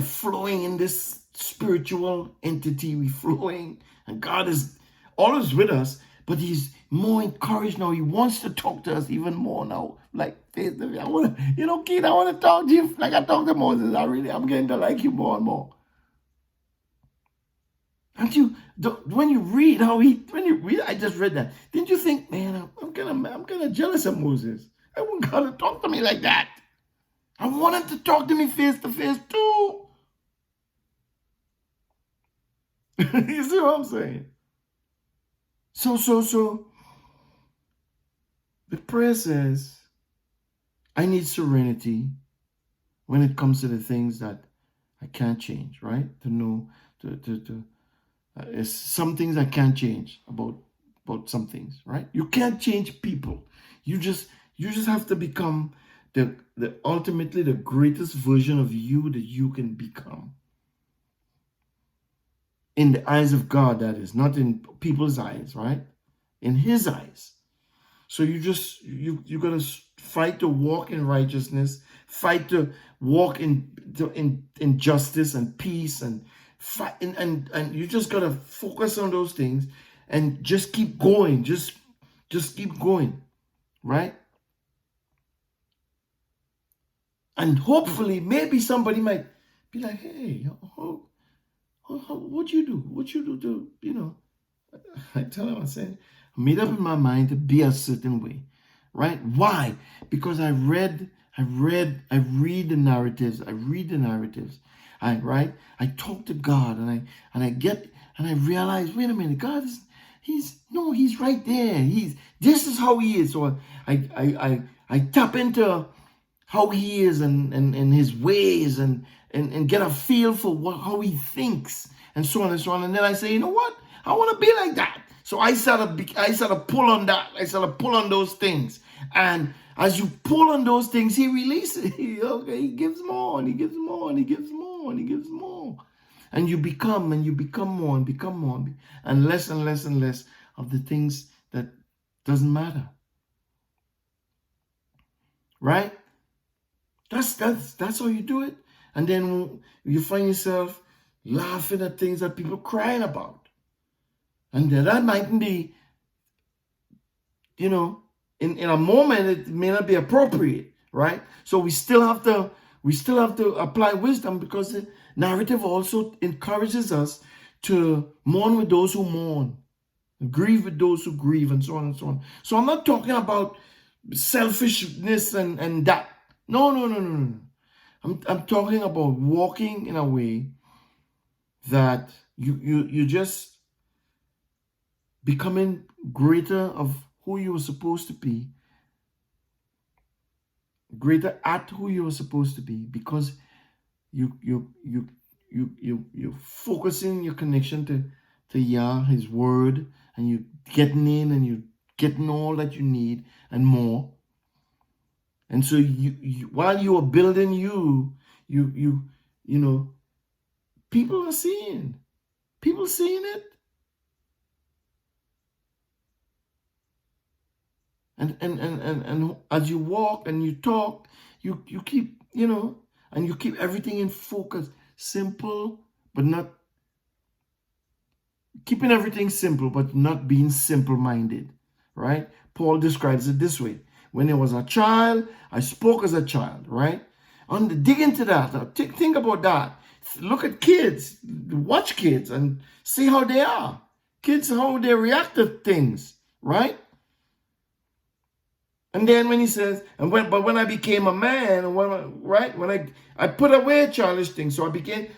flowing in this spiritual entity. We're flowing, and God is always with us, but He's more encouraged now. He wants to talk to us even more now. Like, Keith, I want to talk to you like I talked to Moses. I'm getting to like you more and more. When you read, I just read that. Didn't you think, man, I'm kind of jealous of Moses? I want God to talk to me like that. I want him to talk to me face to face too. You see what I'm saying? So the prayer says, I need serenity when it comes to the things that I can't change, right? To know, some things I can't change about some things, right? You can't change people. You just have to become ultimately the greatest version of you that you can become. In the eyes of God, that is, not in people's eyes, right? In His eyes. So you gotta fight to walk in righteousness, fight to walk in justice and peace, and fight, and you just gotta focus on those things and just keep going. Just keep going, right? And hopefully, maybe somebody might be like, hey, what'd you do? What you do to, I tell them, I said, I made up in my mind to be a certain way, right? Why? Because I read the narratives. I talk to God, and I realize, wait a minute, God is, he's right there. This is how He is. So I tap into how He is and His ways, and and get a feel for how he thinks, and so on and so on. And then I say, you know what? I want to be like that. So I sort of pull on that. I sort of pull on those things. And as you pull on those things, he releases. Okay, he gives more, and he gives more, and he gives more, and he gives more. And you become more and become more, and less and less and less of the things that doesn't matter. Right? That's how you do it. And then you find yourself laughing at things that people crying about. And that mightn't be, in a moment it may not be appropriate, right? So we still have to apply wisdom, because the narrative also encourages us to mourn with those who mourn, grieve with those who grieve, and so on and so on. So I'm not talking about selfishness and that. No. I'm talking about walking in a way that you just becoming greater of who you were supposed to be, greater at who you were supposed to be, because you're focusing your connection to Yah, His Word, and you getting in and you getting all that you need and more. And so you while you are building people are seeing it. And as you walk and you talk, you keep, and you keep everything in focus. Simple, but not keeping everything simple, but not being simple-minded, right? Paul describes it this way. When I was a child, I spoke as a child, right? And dig into that. Think about that. Look at kids. Watch kids and see how they are. Kids, how they react to things, right? And then when he says, but when I became a man, when I put away childish things, so I began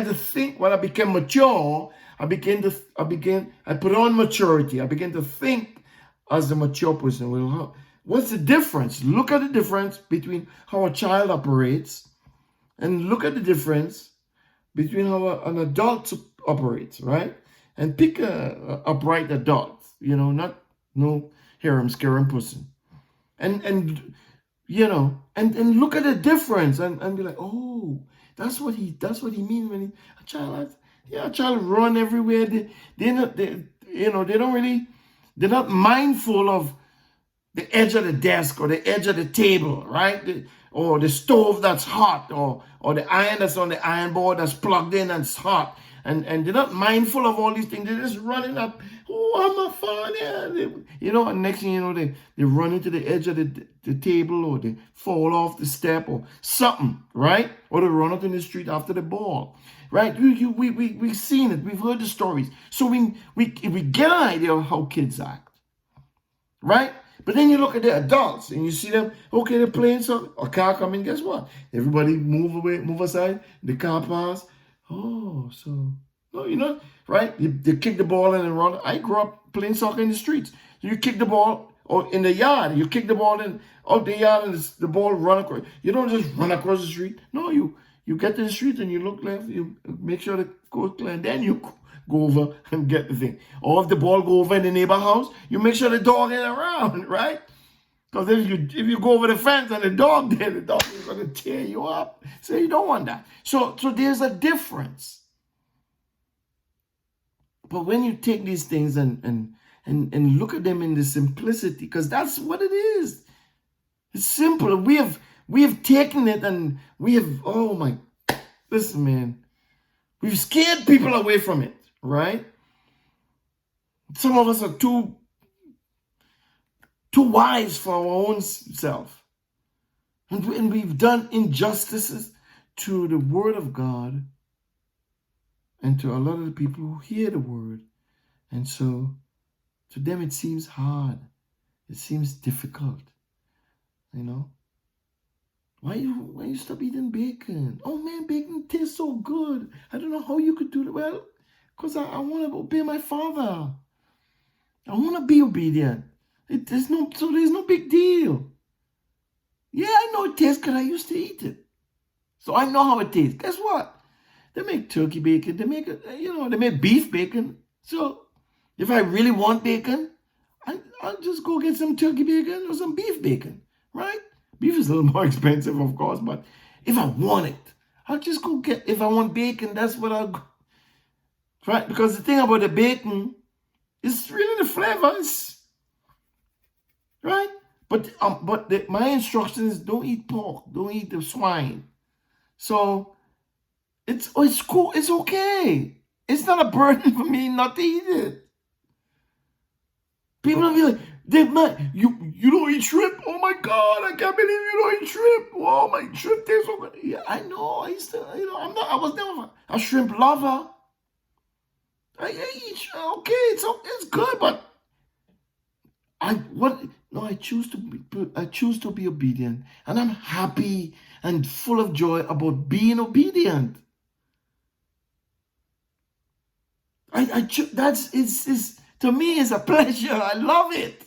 to think. When I became mature, I put on maturity. I began to think as a mature person. Well, what's the difference? Look at the difference between how a child operates, and look at the difference between how an adult operates, right? And pick a upright adult, not no harem scarum person. And look at the difference and be like, oh, that's what he means when a child run everywhere. They're not mindful of the edge of the desk or the edge of the table, right? Or the stove that's hot, or the iron that's on the iron board that's plugged in and it's hot. And they're not mindful of all these things. They're just running up. Oh, I'm a fan. Yeah. And next thing you know, they run into the edge of the table, or they fall off the step or something, right? Or they run out in the street after the ball, right? We've seen it. We've heard the stories. So we get an idea of how kids act, right? But then you look at the adults and you see them, okay, they're playing something. A car coming, guess what? Everybody move aside. The car pass. Oh, so, no, right? They kick the ball and then run. I grew up playing soccer in the streets. So you kick the ball or in the yard. You kick the ball out the yard and the ball run across. You don't just run across the street. No, you get to the street and you look left. You make sure the coast clear, and then you go over and get the thing. Or if the ball go over in the neighbor house, you make sure the dog ain't around, right? Because if you go over the fence and the dog there, the dog is going to tear you up. So you don't want that. So there's a difference. But when you take these things and look at them in the simplicity, because that's what it is. It's simple. We have taken it and listen, man. We've scared people away from it, right? Some of us are too wise for our own self. And we've done injustices to the Word of God and to a lot of the people who hear the Word. And so to them it seems hard. It seems difficult. Why you stop eating bacon? Oh man, bacon tastes so good. I don't know how you could do that. Well, because I want to obey my Father. I want to be obedient. There's no big deal. Yeah, I know it tastes good. I used to eat it. So I know how it tastes. Guess what? They make turkey bacon. They make, they make beef bacon. So if I really want bacon, I'll just go get some turkey bacon or some beef bacon, right? Beef is a little more expensive, of course, but if I want it, I'll just go get, if I want bacon, that's what I'll go, right? Because the thing about the bacon is really the flavors, right? But my instruction is don't eat pork, don't eat the swine. So it's cool, it's okay. It's not a burden for me not to eat it. People will be like, you don't eat shrimp? Oh my God, I can't believe you don't eat shrimp. Oh my, shrimp tastes so good. Yeah, I know. I used to, I was never a shrimp lover. I eat, okay, it's good, but I choose to be obedient, and I'm happy and full of joy about being obedient. To me, it's a pleasure. I love it.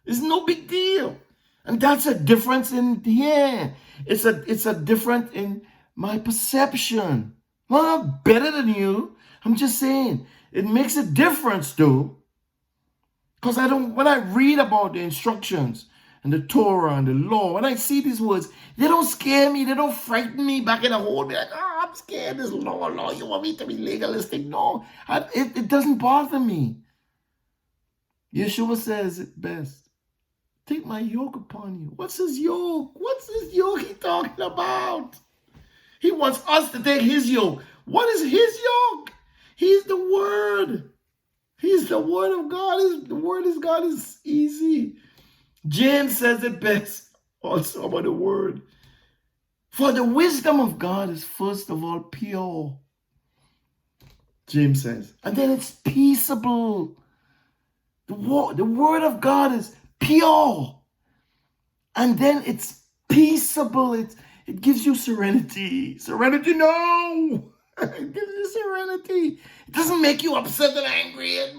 It's no big deal. And that's a difference in here. It's a difference in my perception. Well, I'm not better than you. I'm just saying it makes a difference though. Because when I read about the instructions and the Torah and the law, when I see these words, they don't scare me. They don't frighten me back in the hole. Be like, oh, I'm scared. This law, you want me to be legalistic? No, it doesn't bother me. Yeshua says it best. Take my yoke upon you. What's his yoke? What's his yoke he talking about? He wants us to take his yoke. What is his yoke? He's the word. He's the word of God. The word of God is easy. James says it best also about the word. For the wisdom of God is first of all pure. James says. And then it's peaceable. The word of God is pure. And then it's peaceable. It gives you serenity. Serenity, no. It gives you serenity. It doesn't make you upset and angry and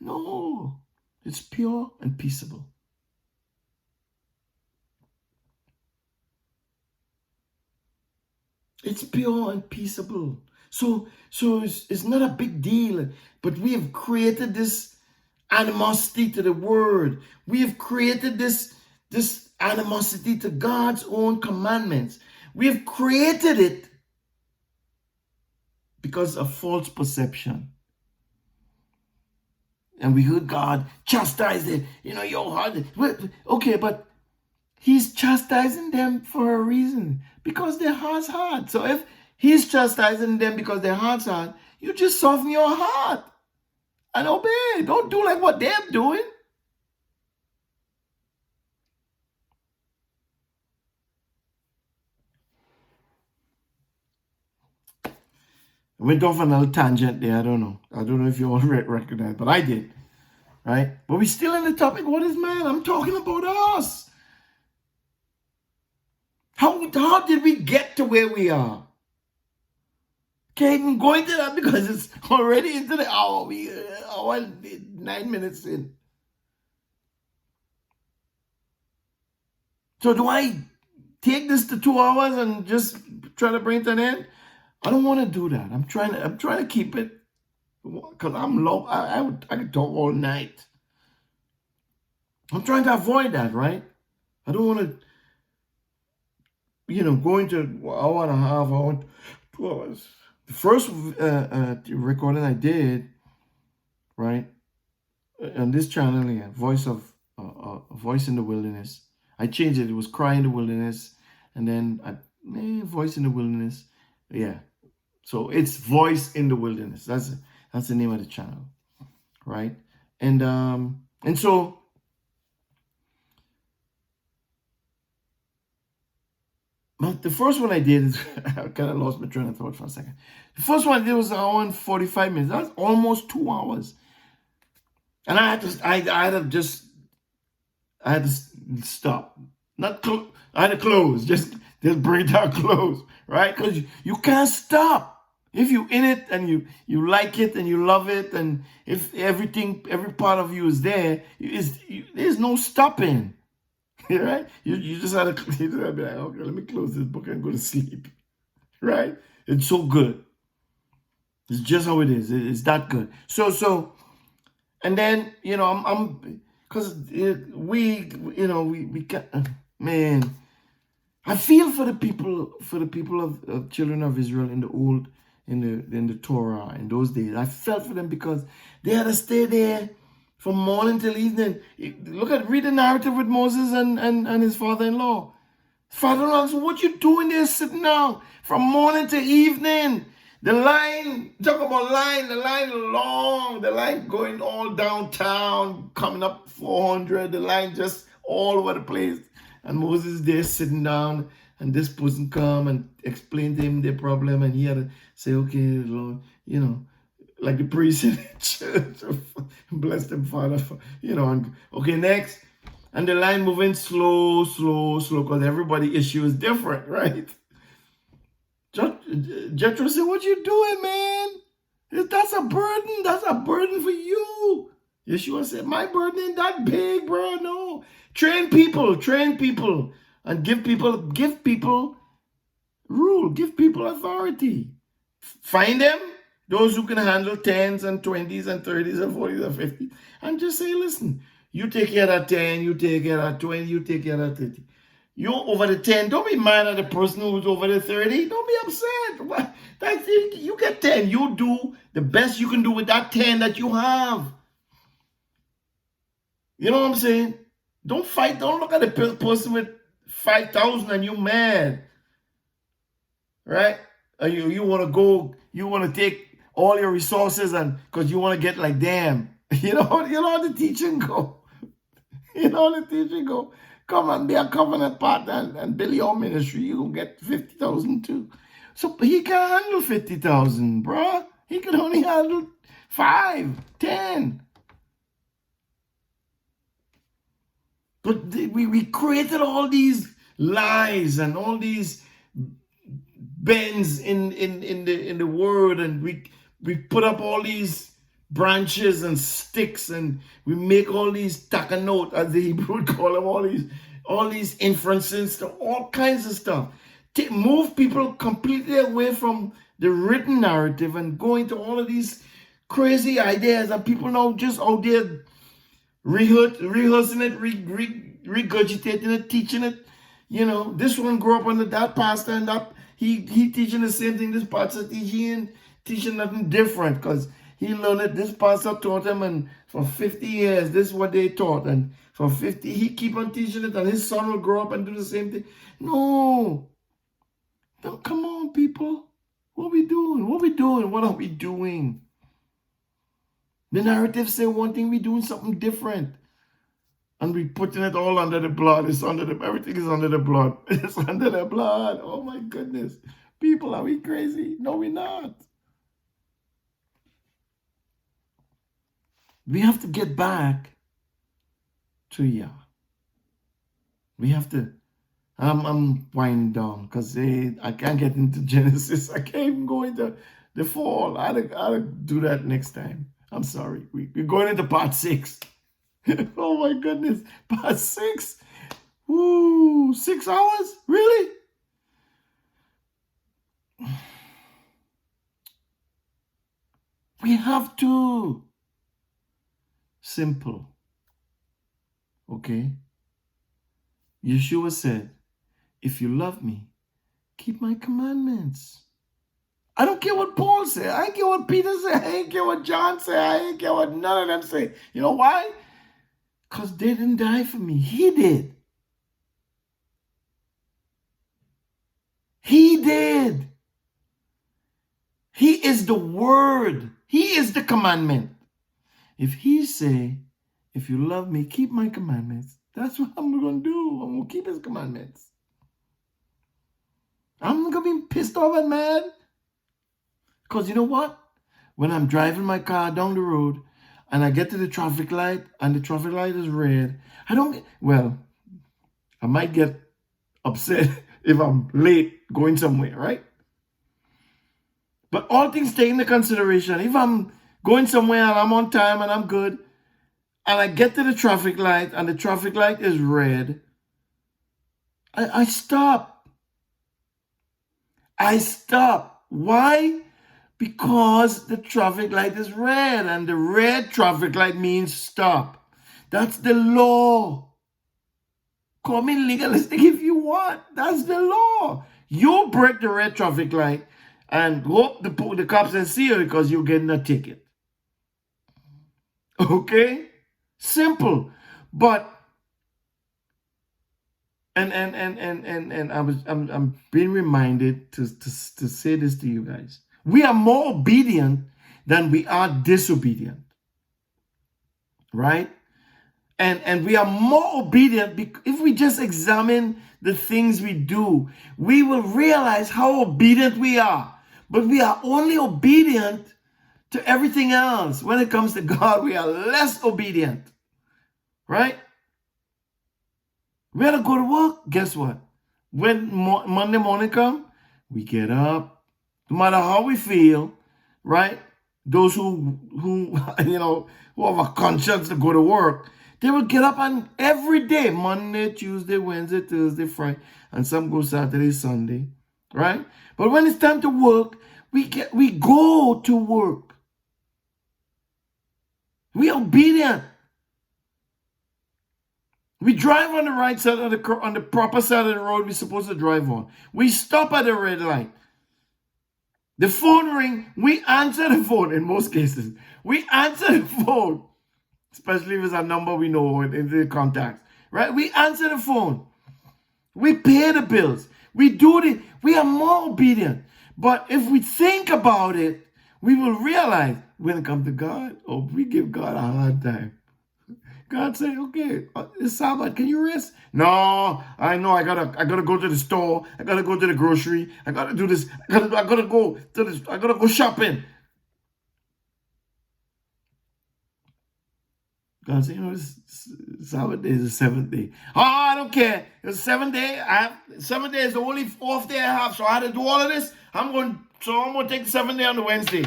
no. It's pure and peaceable. It's pure and peaceable. So it's not a big deal. But we have created this animosity to the word. We have created this animosity to God's own commandments. We have created it because of false perception. And we heard God chastise it. Your heart. Okay, but he's chastising them for a reason. Because their heart's hard. So if he's chastising them because their heart's hard, you just soften your heart and obey. Don't do like what they're doing. I went off on a little tangent there. I don't know if you all recognize, but I did. Right? But we're still in the topic. What is man? I'm talking about us. How did we get to where we are? Okay, I'm going to that because it's already into the hour. We 9 minutes in. So do I take this to 2 hours and just try to bring it to an end? I don't want to do that. I'm trying to keep it because I'm low. I could talk all night. I'm trying to avoid that, right? I don't want to, go into an hour and a half, 2 hours. The first recording I did, right, on this channel, yeah, Voice in the Wilderness. I changed it. It was Cry in the Wilderness, and then Voice in the Wilderness. Yeah. So it's Voice in the Wilderness. That's the name of the channel, right? And so the first one I did is I kind of lost my train of thought for a second. The first one I did was an hour and 45 minutes. That's almost 2 hours, and I had to stop. I had to close. Just bring it down close, right? Because you can't stop. If you're in it and you like it and you love it, and if every part of you is there, there's no stopping. Right? You just had to you just had to be like, okay, let me close this book and go to sleep. Right? It's so good. It's just how it is. It's that good. And then I'm because we got man. I feel for the people of children of Israel in the old in the Torah in those days. I felt for them because they had to stay there from morning till evening. Read the narrative with Moses and his father-in-law. Father-in-law, so what you doing there sitting down from morning to evening? The line, talk about line, the line long, the line going all downtown, coming up 400, the line just all over the place. And Moses there sitting down, and this person come and explain to him their problem, and he had to say, okay, Lord, like the priest in the church, bless them, Father, and okay, next. And the line moving slow, because everybody issue is different, right? Jethro said, what you doing, man? That's a burden. That's a burden for you. Yeshua said, my burden ain't that big, bro. No. Train people, and give people rule, give people authority. Find them, those who can handle 10s and 20s and 30s and 40s and 50s, and just say, listen, you take care of that 10, you take care of that 20, you take care of that 30. You're over the 10. Don't be mad at the person who's over the 30. Don't be upset. That's it. You get 10. You do the best you can do with that 10 that you have. You know what I'm saying? Don't fight. Don't look at the person with 5,000 and you mad. Right? You want to go, you want to take all your resources and because you want to get like them. You know how the teaching go. You know how the teaching go. Come and be a covenant partner and build your ministry. You will get 50,000 too. So he can't handle 50,000, bro. He can only handle 5, 10. But we created all these lies and all these bends in the word, and we put up all these branches and sticks, and we make all these takanot, as the Hebrew would call them, all these inferences to all kinds of stuff. Move people completely away from the written narrative and go into all of these crazy ideas, and people now just out there rehearsing it, regurgitating it, teaching it. This one grew up under that pastor, and that he teaching the same thing this pastor teaching nothing different, because he learned it. This pastor taught him, and for 50 years, this is what they taught. And for 50, he keep on teaching it, and his son will grow up and do the same thing. No. Come on, people. What are we doing? What are we doing? The narrative say one thing, we doing something different. And we putting it all under the blood. Everything is under the blood. It's under the blood. Oh my goodness. People, are we crazy? No, we're not. We have to get back to Yah. We have to. I'm winding down because I can't get into Genesis. I can't even go into the fall. I'll do that next time. I'm sorry. We're going into part 6. Oh my goodness. Part 6. Woo, 6 hours? Really? We have to. Simple. Okay? Yeshua said, if you love me, keep my commandments. I don't care what Paul said. I ain't care what Peter said. I ain't care what John said. I ain't care what none of them say. You know why? Because they didn't die for me. He did. He did. He is the word. He is the commandment. If he say, if you love me, keep my commandments, that's what I'm going to do. I'm going to keep his commandments. I'm not going to be pissed off and mad. Because you know what? When I'm driving my car down the road and I get to the traffic light and the traffic light is red, I might get upset if I'm late going somewhere, right? But all things taken into consideration, if I'm going somewhere and I'm on time and I'm good, and I get to the traffic light and the traffic light is red, I stop. I stop. Why? Because the traffic light is red, and the red traffic light means stop. That's the law. Call me legalistic if you want. That's the law. You break the red traffic light and hope the cops don't see you because you're getting a ticket. Okay? Simple. But and I'm being reminded to say this to you guys. We are more obedient than we are disobedient. Right? And we are more obedient if we just examine the things we do, we will realize how obedient we are. But we are only obedient to everything else. When it comes to God, we are less obedient. Right? We had to go to work. Guess what? When Monday morning come, we get up. No matter how we feel, right? Those who who have a conscience to go to work, they will get up and every day, Monday, Tuesday, Wednesday, Thursday, Friday, and some go Saturday, Sunday, right? But when it's time to work, we go to work. We are obedient. We drive on the right side of on the proper side of the road we're supposed to drive on. We stop at the red light. The phone ring, we answer the phone in most cases. We answer the phone, especially if it's a number we know in the contacts, right? We answer the phone. We pay the bills. We are more obedient. But if we think about it, we will realize when it comes to God, we give God a hard time. God say, okay, it's Sabbath, can you rest? No, I know I gotta go to the store, I gotta go to the grocery, I gotta do this, I gotta go to this, I gotta go shopping. God say, Sabbath day is the seventh day. Oh, I don't care. It's 7 day. 7 days is the only off day I have, so I had to do all of this. I'm gonna take the 7th day on the Wednesday.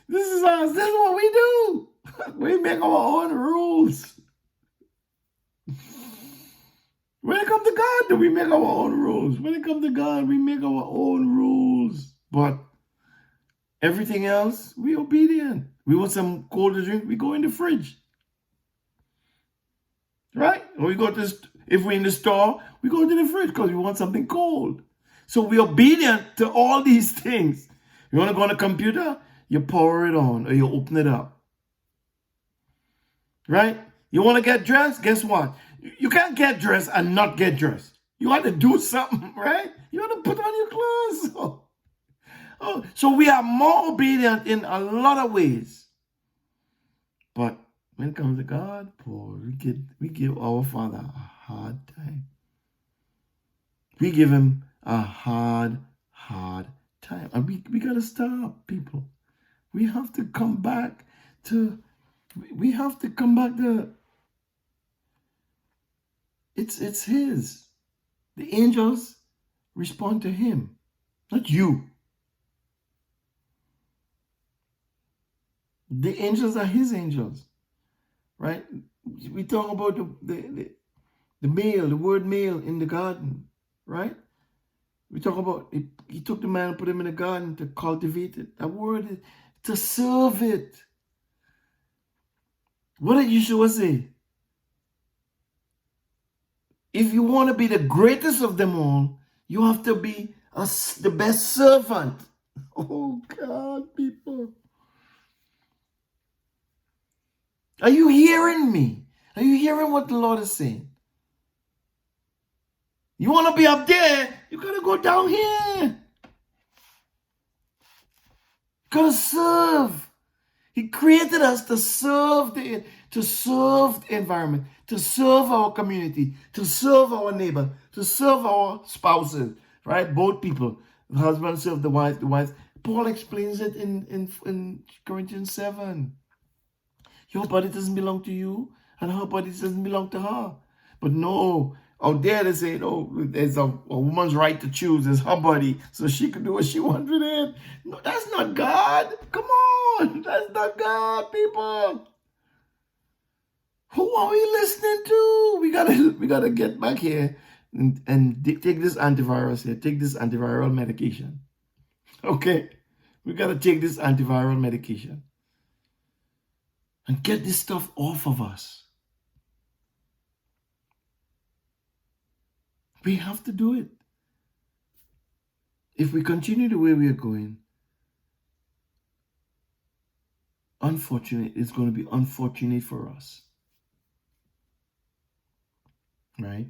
This is us. This is what we do. We make our own rules. When it comes to God, do we make our own rules? When it comes to God, we make our own rules. But everything else, we obedient. We want some cold to drink, we go in the fridge. Right? Or we go to if we're in the store, we go to the fridge because we want something cold. So we're obedient to all these things. You want to go on a computer? You power it on or you open it up. Right? You want to get dressed? Guess what? You can't get dressed and not get dressed. You want to do something, right? You want to put on your clothes. So we are more obedient in a lot of ways. But when it comes to God, we give our Father a hard time. We give him a hard time. And we got to stop, people. We have to come back to it's his. The angels respond to him, not you. The angels are his angels, right? We talk about the male, the word male in the garden, right? We talk about he took the man and put him in the garden to cultivate it. That word is to serve it. What did Yeshua say? If you want to be the greatest of them all, you have to be the best servant. Oh God, people. Are you hearing me? Are you hearing what the Lord is saying? You want to be up there, you got to go down here. You got to serve. He created us to serve the environment, to serve our community, to serve our neighbor, to serve our spouses, right? Both people. The husband serve the wife, the wife. Paul explains it in Corinthians 7. Your body doesn't belong to you, and her body doesn't belong to her. But no, out there they say, no, there's a woman's right to choose. It's her body, so she can do what she wants with it. No, that's not God. Come on. That's not God, people. Who are we listening to? We got we gotta get back here and take this antivirus here. Take this antiviral medication. Okay, we gotta take this antiviral medication and get this stuff off of us. We have to do it. If we continue the way we are going, it's going to be unfortunate for us. Right?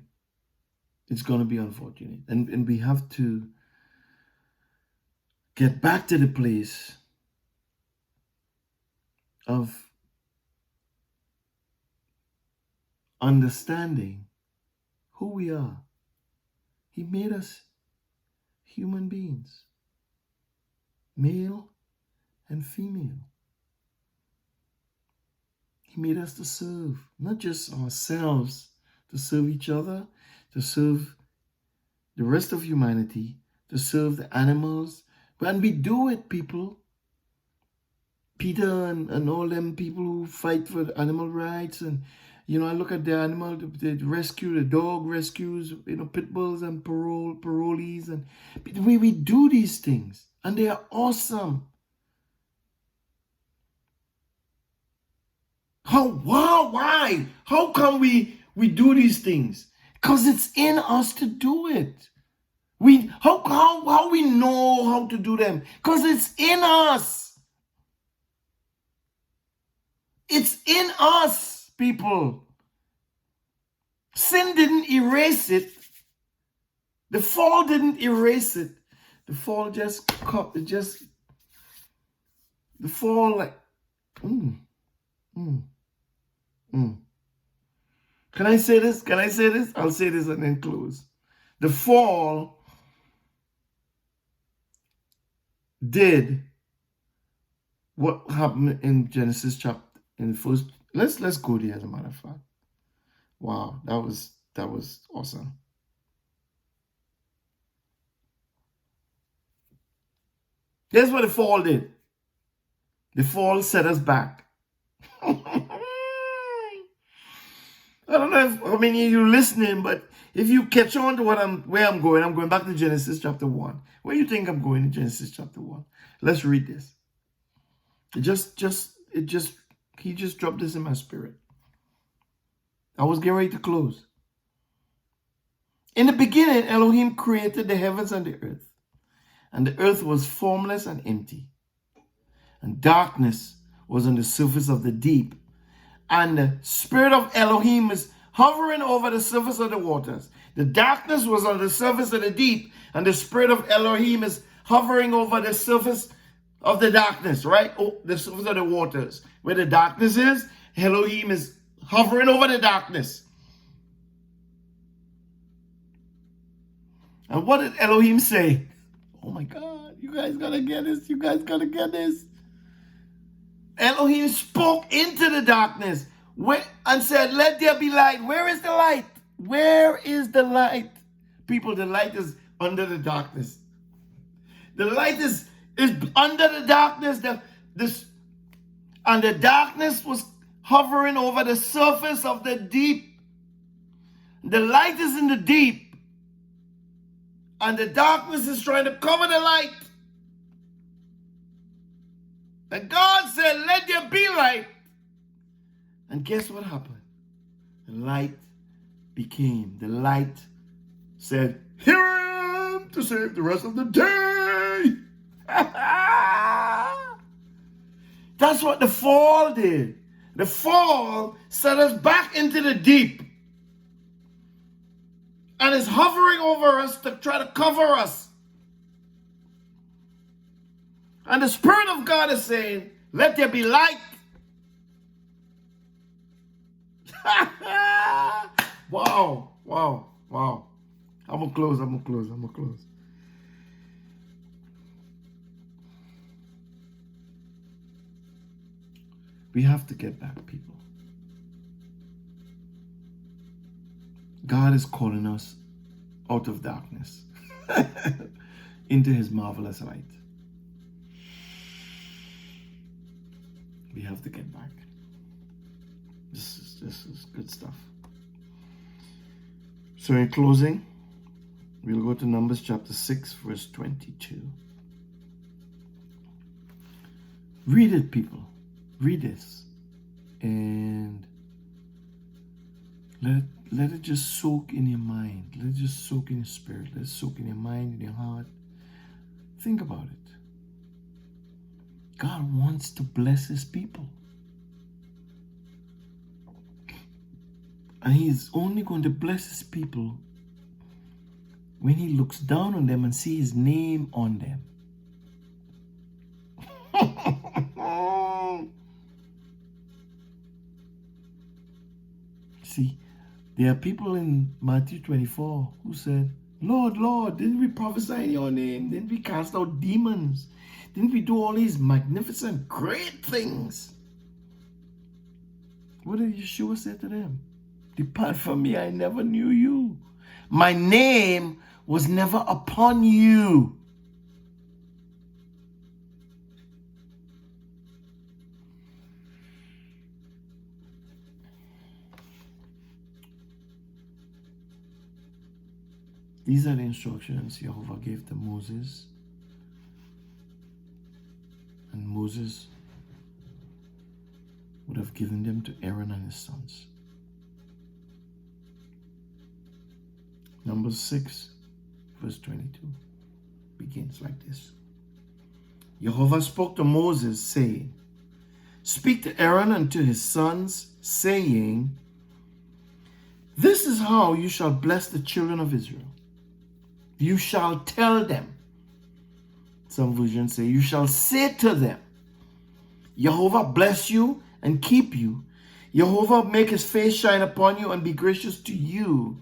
It's going to be unfortunate. And we have to get back to the place of understanding who we are. He made us human beings, male and female. He made us to serve, not just ourselves, to serve each other, to serve the rest of humanity, to serve the animals. And we do it, people. Peter and all them people who fight for the animal rights. And, I look at the animal, the rescue, the dog rescues, pit bulls and parolees. And we do these things. And they are awesome. Why? How come we do these things? Because it's in us to do it. How we know how to do them? Because it's in us. It's in us, people. Sin didn't erase it. The fall didn't erase it. The fall Can I say this? I'll say this and then close. The fall did what happened in Genesis chapter in the first. Let's go there as a matter of fact. Wow, that was awesome. Here's what the fall did. The fall set us back. I don't know how many of you listening, but if you catch on to where I'm going back to Genesis chapter 1. Where do you think I'm going in Genesis chapter 1? Let's read this. He just dropped this in my spirit. I was getting ready to close. In the beginning, Elohim created the heavens and the earth was formless and empty. And darkness was on the surface of the deep. And the spirit of Elohim is hovering over the surface of the waters. The darkness was on the surface of the deep, and the spirit of Elohim is hovering over the surface of the darkness, right? Oh, the surface of the waters. Where the darkness is, Elohim is hovering over the darkness. And what did Elohim say? Oh my God, you guys gotta get this. Elohim spoke into the darkness and said, let there be light. Where is the light? Where is the light? People, the light is under the darkness. The light is under the darkness. And the darkness was hovering over the surface of the deep. The light is in the deep. And the darkness is trying to cover the light. And God said, let there be light. And guess what happened? The light said, here I am to save the rest of the day. That's what the fall did. The fall set us back into the deep. And is hovering over us to try to cover us. And the Spirit of God is saying, let there be light. Wow. I'm going to close. We have to get back, people. God is calling us out of darkness into his marvelous light. We have to get back. This is good stuff. So in closing, we'll go to Numbers chapter 6, verse 22. Read it, people. Read this. And let it just soak in your mind. Let it just soak in your spirit. Let it soak in your mind, in your heart. Think about it. God wants to bless his people. And he's only going to bless his people when he looks down on them and sees his name on them. See, there are people in Matthew 24 who said, Lord, Lord, didn't we prophesy in your name? Didn't we cast out demons? Didn't we do all these magnificent, great things? What did Yeshua say to them? Depart from me, I never knew you. My name was never upon you. These are the instructions Jehovah gave to Moses. And Moses would have given them to Aaron and his sons. Numbers 6, verse 22 begins like this. Jehovah spoke to Moses, saying, Speak to Aaron and to his sons, saying, This is how you shall bless the children of Israel. You shall tell them. Some versions say, you shall say to them, Jehovah bless you and keep you. Jehovah make his face shine upon you and be gracious to you.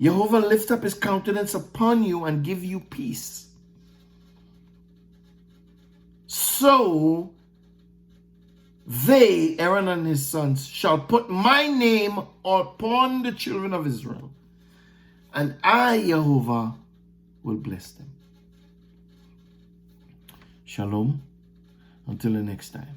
Jehovah lift up his countenance upon you and give you peace. So they, Aaron and his sons, shall put my name upon the children of Israel, and I, Jehovah, will bless them. Shalom. Until the next time.